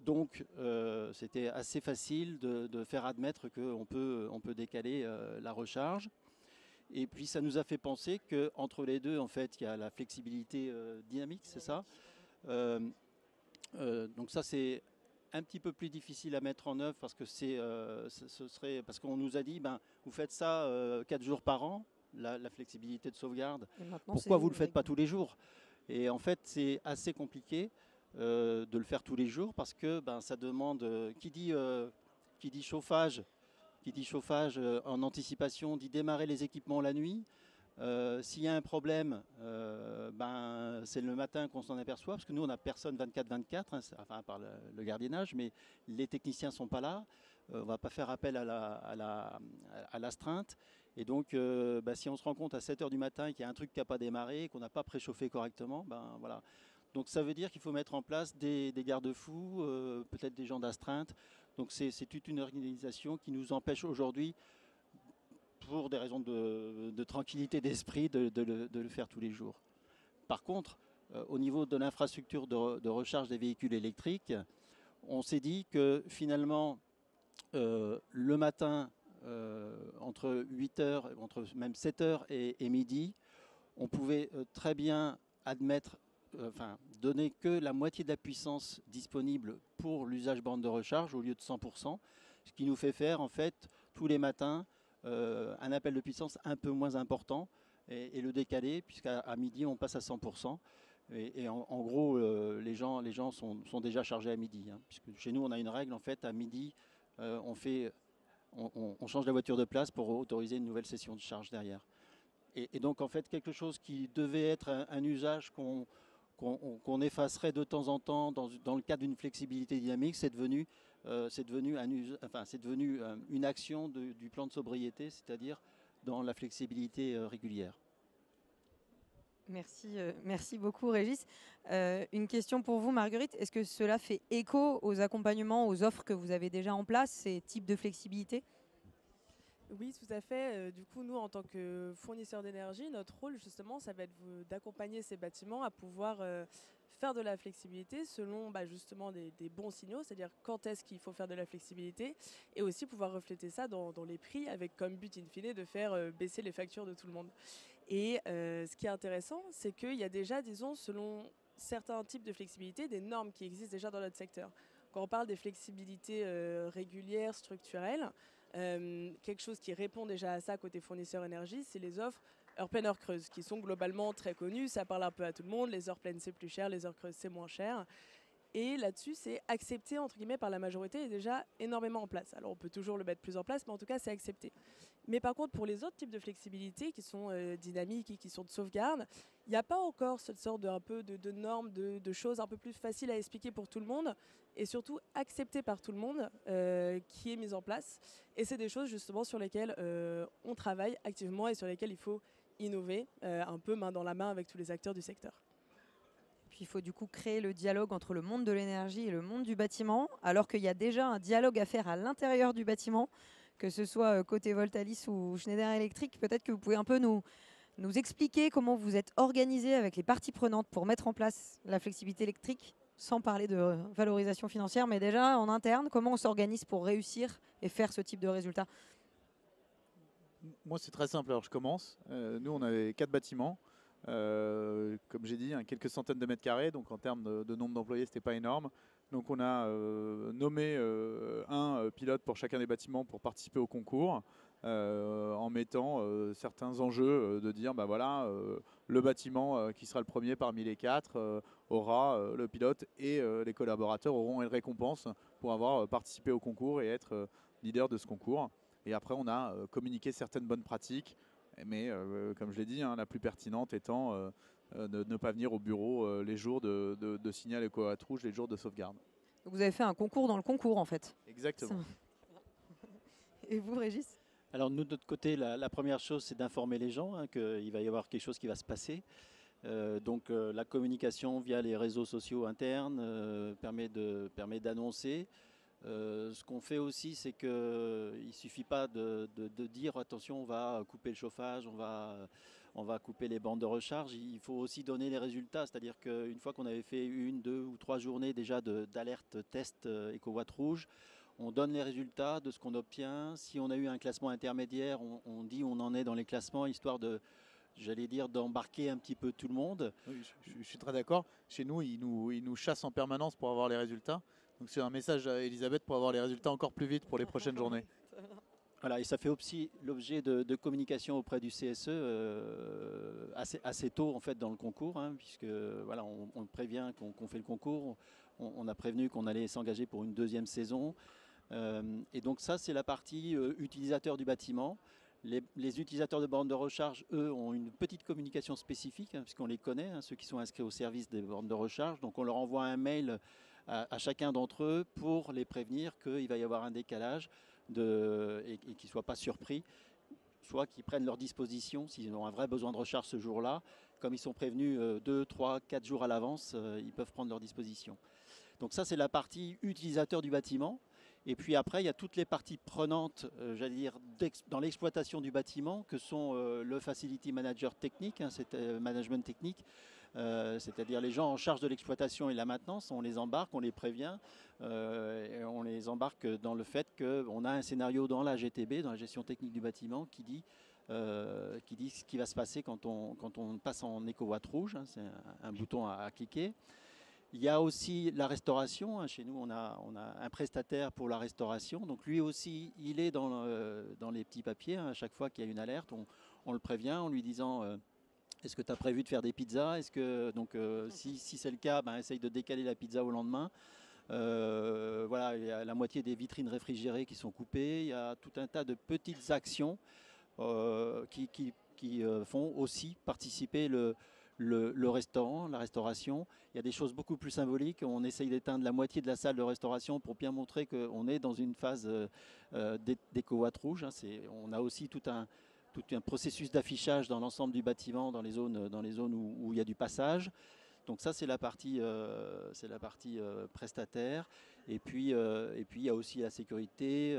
Donc, c'était assez facile de faire admettre qu'on peut décaler la recharge. Et puis, ça nous a fait penser qu'entre les deux, en fait, il y a la flexibilité dynamique, c'est ça. Donc ça, c'est un petit peu plus difficile à mettre en œuvre parce que parce qu'on nous a dit, vous faites ça 4 jours par an, la flexibilité de sauvegarde. Pourquoi vous ne le faites pas tous les jours? Et en fait, c'est assez compliqué de le faire tous les jours parce que ça demande, qui dit chauffage, en anticipation, dit démarrer les équipements la nuit. S'il y a un problème, c'est le matin qu'on s'en aperçoit, parce que nous, on n'a personne 24-24, hein, enfin, par le gardiennage, mais les techniciens ne sont pas là. On ne va pas faire appel à l'astreinte. Et donc, si on se rend compte à 7 heures du matin qu'il y a un truc qui n'a pas démarré, qu'on n'a pas préchauffé correctement, voilà. Donc ça veut dire qu'il faut mettre en place des garde-fous, peut-être des gens d'astreinte. Donc c'est toute une organisation qui nous empêche aujourd'hui, pour des raisons de tranquillité d'esprit, de le faire tous les jours. Par contre, au niveau de l'infrastructure de recharge des véhicules électriques, on s'est dit que finalement, le matin, entre 8h, entre même 7h et midi, on pouvait très bien donner que la moitié de la puissance disponible pour l'usage borne de recharge au lieu de 100%, ce qui nous fait faire en fait tous les matins un appel de puissance un peu moins important et le décaler, puisqu'à midi on passe à 100%. Et en gros, les gens sont déjà chargés à midi, hein, puisque chez nous on a une règle, en fait, à midi on change la voiture de place pour autoriser une nouvelle session de charge derrière. Et donc en fait quelque chose qui devait être un usage qu'on effacerait de temps en temps dans le cadre d'une flexibilité dynamique, c'est devenu une action du plan de sobriété, c'est-à-dire dans la flexibilité régulière. Merci beaucoup Régis. Une question pour vous Marguerite, est-ce que cela fait écho aux accompagnements, aux offres que vous avez déjà en place, ces types de flexibilité ? Oui, tout à fait. Du coup, nous, en tant que fournisseurs d'énergie, notre rôle, justement, ça va être d'accompagner ces bâtiments à pouvoir faire de la flexibilité selon justement des bons signaux, c'est-à-dire quand est-ce qu'il faut faire de la flexibilité, et aussi pouvoir refléter ça dans les prix, avec comme but in fine de faire baisser les factures de tout le monde. Et ce qui est intéressant, c'est qu'il y a déjà, disons, selon certains types de flexibilité, des normes qui existent déjà dans notre secteur. Quand on parle des flexibilités régulières, structurelles, quelque chose qui répond déjà à ça côté fournisseur énergie, c'est les offres heures pleines, heures creuses, qui sont globalement très connues, ça parle un peu à tout le monde, les heures pleines c'est plus cher, les heures creuses c'est moins cher. Et là-dessus, c'est accepté entre guillemets par la majorité et déjà énormément en place. Alors on peut toujours le mettre plus en place, mais en tout cas c'est accepté. Mais par contre, pour les autres types de flexibilité qui sont dynamiques et qui sont de sauvegarde, il n'y a pas encore cette sorte de normes, de choses un peu plus faciles à expliquer pour tout le monde et surtout acceptées par tout le monde qui est mise en place. Et c'est des choses justement sur lesquelles on travaille activement et sur lesquelles il faut innover un peu main dans la main avec tous les acteurs du secteur. Puis il faut du coup créer le dialogue entre le monde de l'énergie et le monde du bâtiment, alors qu'il y a déjà un dialogue à faire à l'intérieur du bâtiment, que ce soit côté Voltalis ou Schneider Electric. Peut-être que vous pouvez un peu nous expliquer comment vous êtes organisé avec les parties prenantes pour mettre en place la flexibilité électrique, sans parler de valorisation financière, mais déjà en interne, comment on s'organise pour réussir et faire ce type de résultat? Moi, c'est très simple. Alors, je commence. Nous, on avait 4 bâtiments. Comme j'ai dit, quelques centaines de mètres carrés. Donc, en termes de nombre d'employés, ce n'était pas énorme. Donc, on a nommé un pilote pour chacun des bâtiments pour participer au concours, en mettant certains enjeux de dire, bah voilà, le bâtiment qui sera le premier parmi les 4 aura le pilote et les collaborateurs auront une récompense pour avoir participé au concours et être leader de ce concours. Et après, on a communiqué certaines bonnes pratiques, mais comme je l'ai dit, la plus pertinente étant de ne pas venir au bureau les jours de signal éco-watt rouge, les jours de sauvegarde. Donc vous avez fait un concours dans le concours en fait. Exactement. Et vous, Régis? Alors nous, de notre côté, la première chose, c'est d'informer les gens qu'il va y avoir quelque chose qui va se passer. Donc la communication via les réseaux sociaux internes permet d'annoncer. Ce qu'on fait aussi, c'est qu'il ne suffit pas de dire attention, on va couper le chauffage, on va couper les bandes de recharge. Il faut aussi donner les résultats, c'est-à-dire qu'une fois qu'on avait fait 1, 2 ou 3 journées déjà d'alerte test éco-watt rouge, on donne les résultats de ce qu'on obtient. Si on a eu un classement intermédiaire, on dit où on en est dans les classements, histoire d'embarquer un petit peu tout le monde. Oui, je suis très d'accord. Chez nous, ils nous chassent en permanence pour avoir les résultats. Donc c'est un message à Elisabeth pour avoir les résultats encore plus vite pour les prochaines journées. Voilà, et ça fait aussi l'objet de communication auprès du CSE assez tôt en fait dans le concours, puisque voilà, on prévient qu'on fait le concours, on a prévenu qu'on allait s'engager pour une 2e saison. Et donc ça, c'est la partie utilisateur du bâtiment. Les utilisateurs de bornes de recharge, eux, ont une petite communication spécifique, puisqu'on les connaît, ceux qui sont inscrits au service des bornes de recharge. Donc on leur envoie un mail à chacun d'entre eux pour les prévenir qu'il va y avoir un décalage et qu'ils ne soient pas surpris, soit qu'ils prennent leur disposition s'ils ont un vrai besoin de recharge ce jour-là. Comme ils sont prévenus 2, 3, 4 jours à l'avance, ils peuvent prendre leur disposition. Donc ça, c'est la partie utilisateur du bâtiment. Et puis après, il y a toutes les parties prenantes, j'allais dire, dans l'exploitation du bâtiment, que sont le facility manager technique, c'est management technique, c'est-à-dire les gens en charge de l'exploitation et de la maintenance. On les embarque, on les prévient, et on les embarque dans le fait qu'on a un scénario dans la GTB, dans la gestion technique du bâtiment, qui dit ce qui va se passer quand on passe en éco-watt rouge, c'est un bouton à cliquer. Il y a aussi la restauration. Chez nous, on a un prestataire pour la restauration. Donc lui aussi, il est dans les petits papiers. À chaque fois qu'il y a une alerte, on le prévient en lui disant est-ce que tu as prévu de faire des pizzas? Est-ce que si c'est le cas, essaye de décaler la pizza au lendemain. Voilà, il y a la moitié des vitrines réfrigérées qui sont coupées. Il y a tout un tas de petites actions qui font aussi participer le restaurant, la restauration. Il y a des choses beaucoup plus symboliques. On essaye d'éteindre la moitié de la salle de restauration pour bien montrer qu'on est dans une phase d'éco-watt rouge. On a aussi tout un processus d'affichage dans l'ensemble du bâtiment, dans les zones où il y a du passage. Donc ça, c'est la partie prestataire. Et puis il y a aussi la sécurité,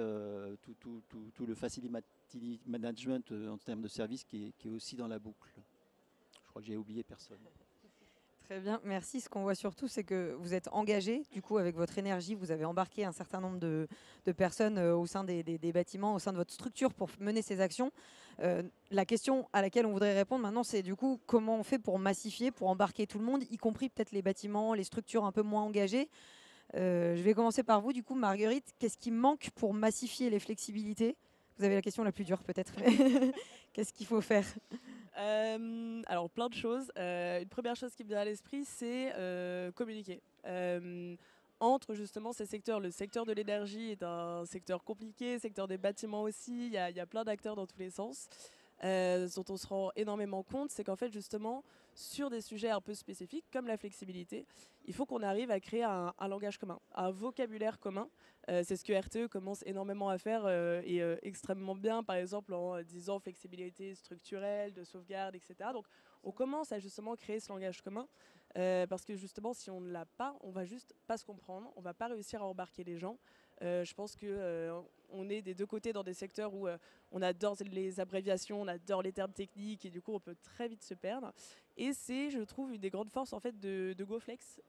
tout le facility management en termes de service qui est aussi dans la boucle. Je crois que j'ai oublié personne. Très bien, merci. Ce qu'on voit surtout, c'est que vous êtes engagé, du coup, avec votre énergie. Vous avez embarqué un certain nombre de personnes au sein des bâtiments, au sein de votre structure pour mener ces actions. La question à laquelle on voudrait répondre maintenant, c'est du coup, comment on fait pour massifier, pour embarquer tout le monde, y compris peut-être les bâtiments, les structures un peu moins engagées. Je vais commencer par vous, du coup, Marguerite. Qu'est-ce qui manque pour massifier les flexibilités? Vous avez la question la plus dure, peut-être. Qu'est-ce qu'il faut faire? Alors plein de choses. Une première chose qui me vient à l'esprit, c'est communiquer. entre justement ces secteurs. Le secteur de l'énergie est un secteur compliqué, le secteur des bâtiments aussi, il y a plein d'acteurs dans tous les sens. Dont on se rend énormément compte, c'est qu'en fait justement sur des sujets un peu spécifiques comme la flexibilité, il faut qu'on arrive à créer un langage commun, un vocabulaire commun. C'est ce que RTE commence énormément à faire et extrêmement bien, par exemple en disant flexibilité structurelle, de sauvegarde, etc. Donc on commence à justement créer ce langage commun parce que justement si on ne l'a pas, on va juste pas se comprendre, on va pas réussir à embarquer les gens. Je pense qu'on est des deux côtés dans des secteurs où on adore les abréviations, on adore les termes techniques et du coup on peut très vite se perdre. Et c'est, je trouve, une des grandes forces en fait de GoFlex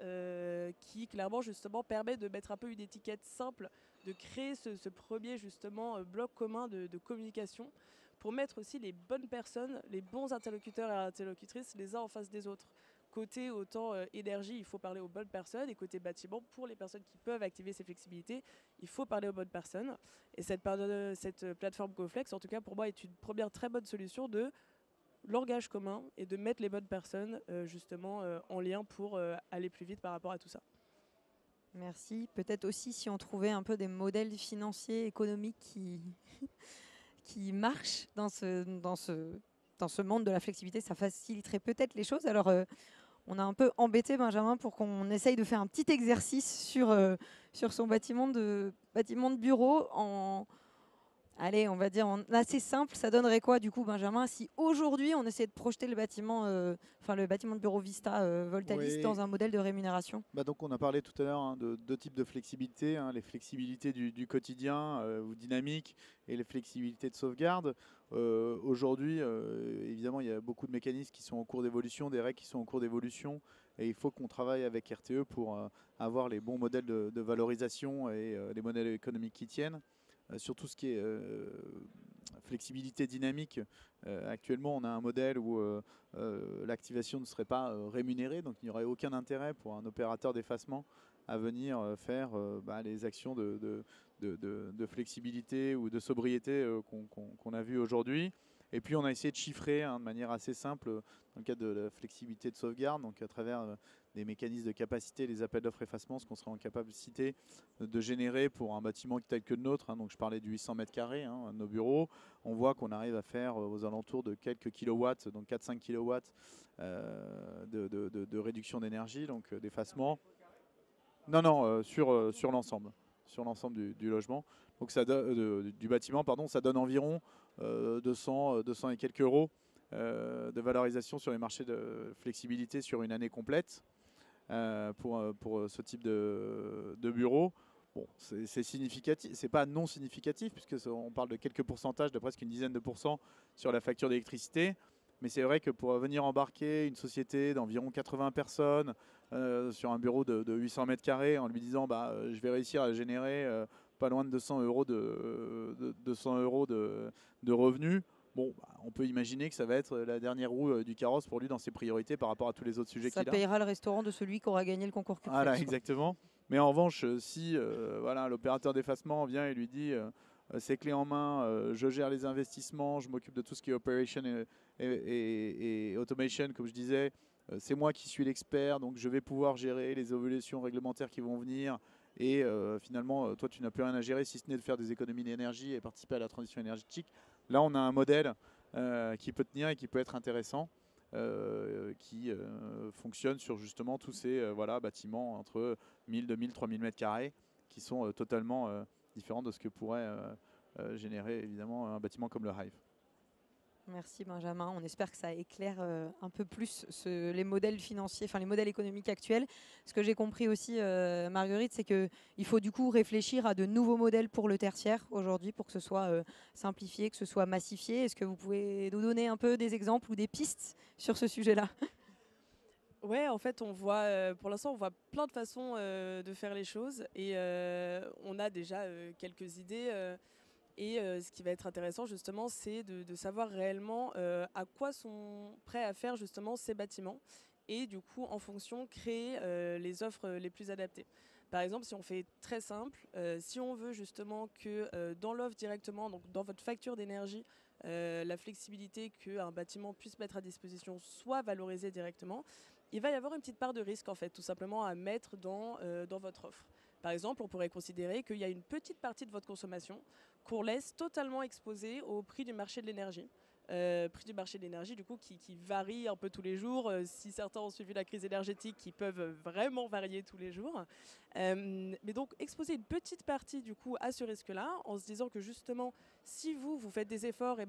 qui clairement justement permet de mettre un peu une étiquette simple, de créer ce premier justement bloc commun de communication pour mettre aussi les bonnes personnes, les bons interlocuteurs et interlocutrices les uns en face des autres. Côté autant énergie, il faut parler aux bonnes personnes, et côté bâtiment, pour les personnes qui peuvent activer ces flexibilités, il faut parler aux bonnes personnes. Et cette plateforme GoFlex, en tout cas pour moi, est une première très bonne solution de langage commun et de mettre les bonnes personnes justement en lien pour aller plus vite par rapport à tout ça. Merci. Peut-être aussi si on trouvait un peu des modèles financiers, économiques qui marchent dans ce monde de la flexibilité, ça faciliterait peut-être les choses. Alors, on a un peu embêté Benjamin pour qu'on essaye de faire un petit exercice sur son bâtiment de bureau allez, on va dire en assez simple. Ça donnerait quoi du coup, Benjamin, si aujourd'hui on essaie de projeter le bâtiment de bureau Vista Voltalis dans un modèle de rémunération? Donc on a parlé tout à l'heure de deux types de flexibilité, les flexibilités du quotidien ou dynamique et les flexibilités de sauvegarde. Aujourd'hui, évidemment, il y a beaucoup de mécanismes qui sont en cours d'évolution, des règles qui sont en cours d'évolution, et il faut qu'on travaille avec RTE pour avoir les bons modèles de valorisation et les modèles économiques qui tiennent. Sur tout ce qui est flexibilité dynamique, actuellement on a un modèle où l'activation ne serait pas rémunérée, donc il n'y aurait aucun intérêt pour un opérateur d'effacement à venir faire les actions de flexibilité ou de sobriété qu'on a vues aujourd'hui. Et puis on a essayé de chiffrer de manière assez simple dans le cadre de la flexibilité de sauvegarde, donc à travers des mécanismes de capacité, les appels d'offres effacement, ce qu'on serait en capacité de générer pour un bâtiment tel que le nôtre. Donc je parlais du 800 mètres carrés, de nos bureaux. On voit qu'on arrive à faire aux alentours de quelques kilowatts, donc 4-5 kilowatts de réduction d'énergie, donc d'effacement. Non, sur l'ensemble. Sur l'ensemble du logement. Donc ça du bâtiment, pardon, ça donne environ 200 et quelques euros de valorisation sur les marchés de flexibilité sur une année complète pour ce type de bureau. Bon, c'est significatif, c'est pas non significatif puisque on parle de quelques pourcentages, de presque une dizaine de pourcents sur la facture d'électricité. Mais c'est vrai que pour venir embarquer une société d'environ 80 personnes sur un bureau de 800 mètres carrés en lui disant je vais réussir à générer pas loin de 200 euros de revenus, on peut imaginer que ça va être la dernière roue du carrosse pour lui dans ses priorités par rapport à tous les autres sujets qu'il a. Ça payera le restaurant de celui qui aura gagné le concours CUBFLEX. Voilà, exactement. Mais en revanche, si l'opérateur d'effacement vient et lui dit c'est clé en main, je gère les investissements, je m'occupe de tout ce qui est operation et automation, comme je disais, c'est moi qui suis l'expert, donc je vais pouvoir gérer les évolutions réglementaires qui vont venir. Et finalement, toi, tu n'as plus rien à gérer si ce n'est de faire des économies d'énergie et participer à la transition énergétique. Là, on a un modèle qui peut tenir et qui peut être intéressant, qui fonctionne sur justement tous ces bâtiments entre 1000, 2000, 3000 mètres carrés qui sont totalement différents de ce que pourrait générer évidemment un bâtiment comme le Hive. Merci Benjamin, on espère que ça éclaire un peu plus les modèles financiers, enfin les modèles économiques actuels. Ce que j'ai compris aussi, Marguerite, c'est qu'il faut du coup réfléchir à de nouveaux modèles pour le tertiaire aujourd'hui pour que ce soit simplifié, que ce soit massifié. Est-ce que vous pouvez nous donner un peu des exemples ou des pistes sur ce sujet-là? Ouais, en fait, on voit, pour l'instant, on voit plein de façons de faire les choses et on a déjà quelques idées. Et ce qui va être intéressant justement, c'est de savoir réellement à quoi sont prêts à faire justement ces bâtiments et du coup en fonction créer les offres les plus adaptées. Par exemple, si on fait très simple, si on veut justement que dans l'offre directement, donc dans votre facture d'énergie, la flexibilité qu'un bâtiment puisse mettre à disposition soit valorisée directement, il va y avoir une petite part de risque en fait, tout simplement à mettre dans votre offre. Par exemple, on pourrait considérer qu'il y a une petite partie de votre consommation qu'on laisse totalement exposée au prix du marché de l'énergie. Prix du marché de l'énergie du coup qui varie un peu tous les jours. Si certains ont suivi la crise énergétique, qui peuvent vraiment varier tous les jours. Mais donc exposer une petite partie du coup à ce risque-là, en se disant que justement, si vous faites des efforts, et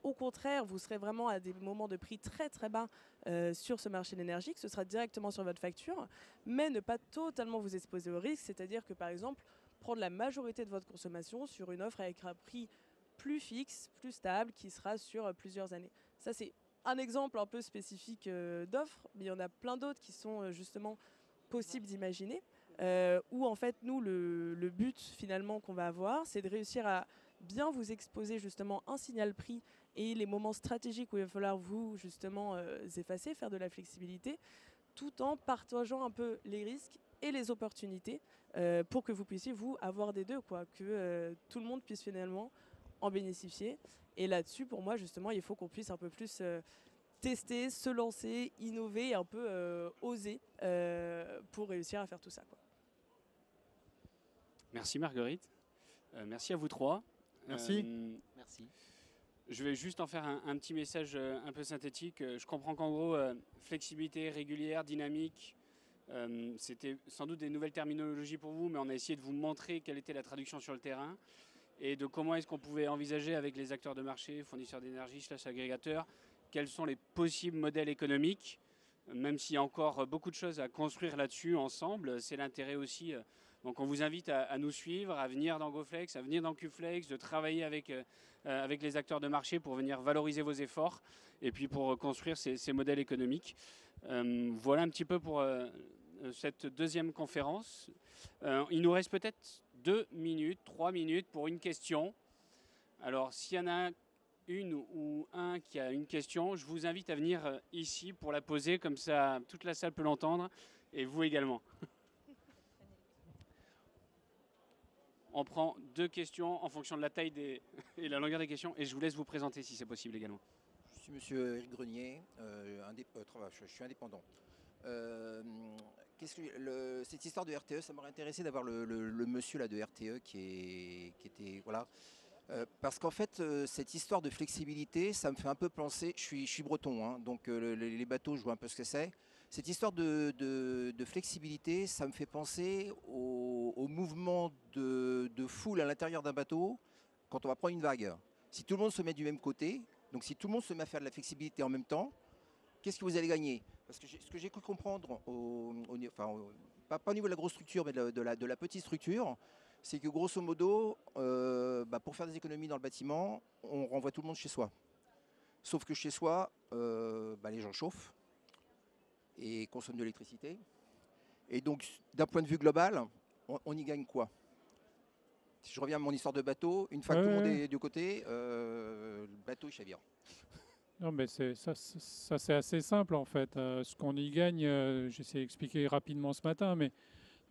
au contraire, vous serez vraiment à des moments de prix très très bas sur ce marché de l'énergie, que ce sera directement sur votre facture, mais ne pas totalement vous exposer au risque, c'est-à-dire que par exemple, prendre la majorité de votre consommation sur une offre avec un prix plus fixe, plus stable, qui sera sur plusieurs années. Ça, c'est un exemple un peu spécifique d'offres, mais il y en a plein d'autres qui sont justement possibles d'imaginer, où en fait, nous, le but finalement qu'on va avoir, c'est de réussir à bien vous exposer justement un signal prix et les moments stratégiques où il va falloir vous justement effacer, faire de la flexibilité, tout en partageant un peu les risques et les opportunités pour que vous puissiez vous avoir des deux, quoi, que tout le monde puisse finalement en bénéficier. Et là-dessus, pour moi, justement, il faut qu'on puisse un peu plus tester, se lancer, innover et un peu oser pour réussir à faire tout ça, quoi. Merci Marguerite. Merci à vous trois. Merci. Merci. Je vais juste en faire un petit message un peu synthétique. Je comprends qu'en gros, flexibilité régulière, dynamique, c'était sans doute des nouvelles terminologies pour vous, mais on a essayé de vous montrer quelle était la traduction sur le terrain et de comment est-ce qu'on pouvait envisager avec les acteurs de marché, fournisseurs d'énergie, agrégateurs, quels sont les possibles modèles économiques, même s'il y a encore beaucoup de choses à construire là-dessus ensemble. C'est l'intérêt aussi. Donc on vous invite à nous suivre, à venir dans GoFlex, à venir dans Qflex, de travailler avec les acteurs de marché pour venir valoriser vos efforts et puis pour construire ces modèles économiques. Voilà un petit peu pour cette deuxième conférence. Il nous reste peut-être 2 minutes, 3 minutes pour une question. Alors s'il y en a une ou un qui a une question, je vous invite à venir ici pour la poser, comme ça toute la salle peut l'entendre et vous également. On prend 2 questions en fonction de la taille et la longueur des questions et je vous laisse vous présenter si c'est possible également. Je suis monsieur Eric Grenier, je suis indépendant. Cette histoire de RTE, ça m'aurait intéressé d'avoir le monsieur là, de RTE qui était. Voilà. Parce qu'en fait, cette histoire de flexibilité, ça me fait un peu penser. Je suis breton, hein, donc les bateaux, je vois un peu ce que c'est. Cette histoire de flexibilité, ça me fait penser au mouvement de foule à l'intérieur d'un bateau quand on va prendre une vague. Si tout le monde se met du même côté, donc si tout le monde se met à faire de la flexibilité en même temps, qu'est-ce que vous allez gagner? Parce que ce que j'ai cru comprendre, pas au niveau de la grosse structure, mais de la petite structure, c'est que grosso modo, pour faire des économies dans le bâtiment, on renvoie tout le monde chez soi. Sauf que chez soi, les gens chauffent et consomment de l'électricité. Et donc, d'un point de vue global, on y gagne quoi? Si je reviens à mon histoire de bateau, une fois que tout le monde est du côté, le bateau il chavire. Non, mais ça c'est assez simple en fait. Ce qu'on y gagne, j'essaie d'expliquer rapidement ce matin, mais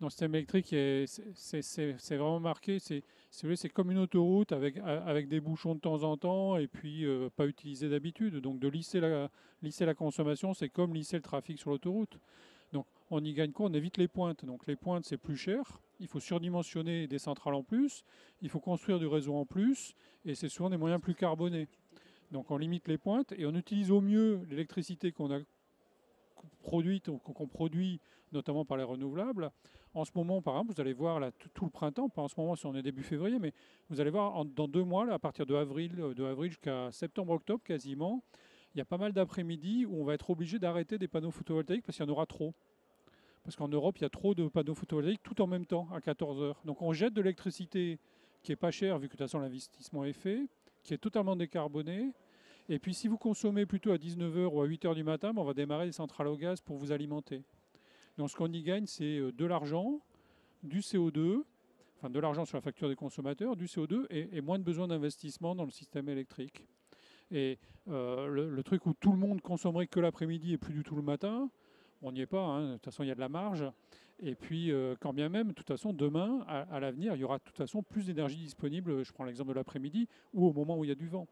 dans le système électrique, c'est vraiment marqué. C'est comme une autoroute avec des bouchons de temps en temps et puis pas utilisé d'habitude. Donc de lisser la consommation, c'est comme lisser le trafic sur l'autoroute. Donc on y gagne quoi? On évite les pointes. Donc les pointes, c'est plus cher. Il faut surdimensionner des centrales en plus. Il faut construire du réseau en plus. Et c'est souvent des moyens plus carbonés. Donc on limite les pointes et on utilise au mieux l'électricité qu'on a produite, qu'on produit notamment par les renouvelables. En ce moment, par exemple, vous allez voir là, tout le printemps, pas en ce moment si on est début février, mais vous allez voir dans 2 mois, là, à partir de avril jusqu'à septembre-octobre quasiment, il y a pas mal d'après-midi où on va être obligé d'arrêter des panneaux photovoltaïques parce qu'il y en aura trop. Parce qu'en Europe, il y a trop de panneaux photovoltaïques tout en même temps, à 14 heures. Donc on jette de l'électricité qui n'est pas chère, vu que de toute façon l'investissement est fait, qui est totalement décarboné. Et puis si vous consommez plutôt à 19h ou à 8h du matin, on va démarrer des centrales au gaz pour vous alimenter. Donc ce qu'on y gagne, c'est de l'argent, du CO2, enfin de l'argent sur la facture des consommateurs, du CO2 et moins de besoin d'investissement dans le système électrique. Et le truc où tout le monde consommerait que l'après-midi et plus du tout le matin, on n'y est pas, hein. De toute façon il y a de la marge. Et puis quand bien même, de toute façon demain, à l'avenir, il y aura de toute façon plus d'énergie disponible, je prends l'exemple de l'après-midi, ou au moment où il y a du vent.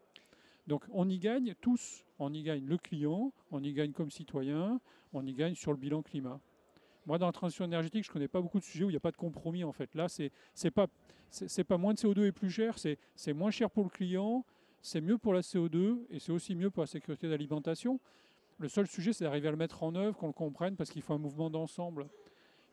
Donc on y gagne tous, on y gagne le client, on y gagne comme citoyen, on y gagne sur le bilan climat. Moi, dans la transition énergétique, je ne connais pas beaucoup de sujets où il n'y a pas de compromis, en fait. Là, c'est pas moins de CO2 et plus cher, c'est moins cher pour le client, c'est mieux pour la CO2 et c'est aussi mieux pour la sécurité d'alimentation. Le seul sujet, c'est d'arriver à le mettre en œuvre, qu'on le comprenne, parce qu'il faut un mouvement d'ensemble.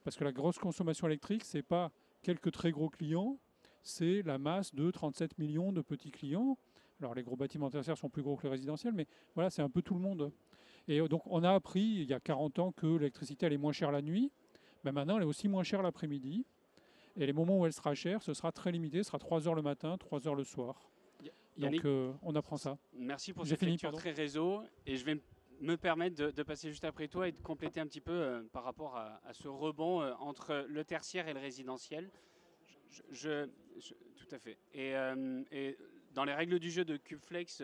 Parce que la grosse consommation électrique, ce n'est pas quelques très gros clients, c'est la masse de 37 millions de petits clients. Alors les gros bâtiments tertiaires sont plus gros que les résidentiels, mais voilà, c'est un peu tout le monde. Et donc on a appris il y a 40 ans que l'électricité elle est moins chère la nuit, mais maintenant elle est aussi moins chère l'après-midi. Et les moments où elle sera chère, ce sera très limité, ce sera 3 heures le matin, 3 heures le soir. Yannick, donc on apprend ça. Merci pour J'ai cette fini, lecture pardon. très réseau. Et je vais me permettre de passer juste après toi et de compléter un petit peu par rapport à ce rebond entre le tertiaire et le résidentiel. Tout à fait. Et dans les règles du jeu de CubeFlex,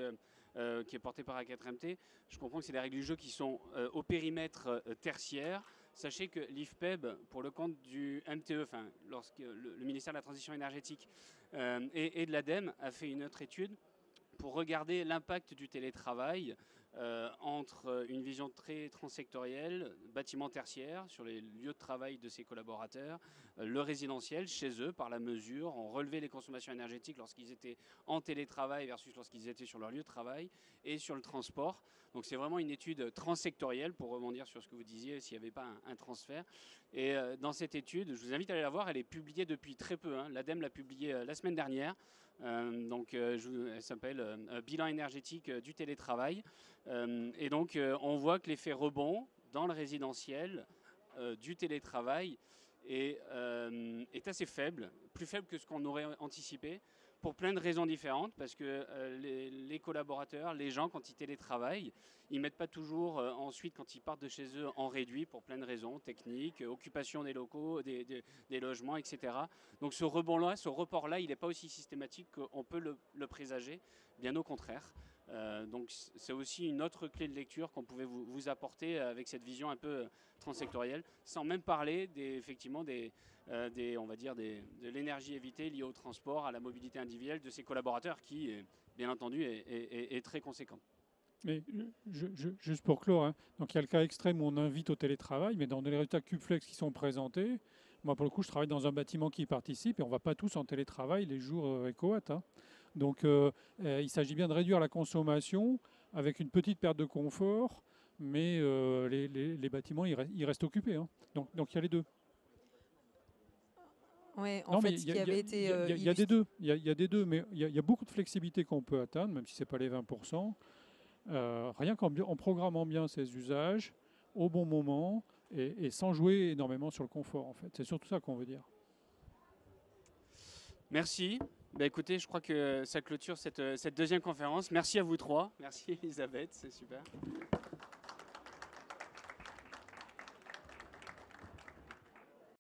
qui est porté par A4MT, je comprends que c'est des règles du jeu qui sont au périmètre tertiaire. Sachez que l'IFPEB, pour le compte du MTE, enfin, lorsque le ministère de la Transition énergétique et de l'ADEME, a fait une autre étude pour regarder l'impact du télétravail entre une vision très transsectorielle, bâtiment tertiaire, sur les lieux de travail de ses collaborateurs, le résidentiel, chez eux, par la mesure, on relevait les consommations énergétiques lorsqu'ils étaient en télétravail versus lorsqu'ils étaient sur leur lieu de travail, et sur le transport. Donc c'est vraiment une étude transsectorielle, pour rebondir sur ce que vous disiez, s'il n'y avait pas un transfert. Et dans cette étude, je vous invite à aller la voir, elle est publiée depuis très peu, hein. L'ADEME l'a publiée la semaine dernière. Elle s'appelle Bilan énergétique du télétravail. Et donc, on voit que l'effet rebond dans le résidentiel du télétravail est assez faible, plus faible que ce qu'on aurait anticipé, pour plein de raisons différentes, parce que les collaborateurs, les gens, quand ils télétravaillent, ils ne mettent pas toujours ensuite, quand ils partent de chez eux, en réduit pour plein de raisons techniques, occupation des locaux, des logements, etc. Donc ce rebond-là, ce report-là, il n'est pas aussi systématique qu'on peut le présager, bien au contraire. Donc c'est aussi une autre clé de lecture qu'on pouvait vous apporter avec cette vision un peu transsectorielle, sans même parler on va dire de l'énergie évitée liée au transport, à la mobilité individuelle de ses collaborateurs qui, bien entendu, est très conséquente. Mais juste pour clore, hein, donc il y a le cas extrême où on invite au télétravail, mais dans les résultats CubeFlex qui sont présentés, moi pour le coup je travaille dans un bâtiment qui y participe et on ne va pas tous en télétravail les jours EcoWatt. Hein. Donc il s'agit bien de réduire la consommation avec une petite perte de confort, mais les bâtiments ils restent occupés. Hein. Donc il y a les deux. Ouais, en fait, ce qui avait été il y a des deux. Il y a des deux, mais il y a beaucoup de flexibilité qu'on peut atteindre, même si ce n'est pas les 20%. Rien qu'en programmant bien ses usages au bon moment et sans jouer énormément sur le confort, en fait. C'est surtout ça qu'on veut dire. Merci. Écoutez, je crois que ça clôture cette deuxième conférence. Merci à vous trois. Merci Elisabeth, c'est super.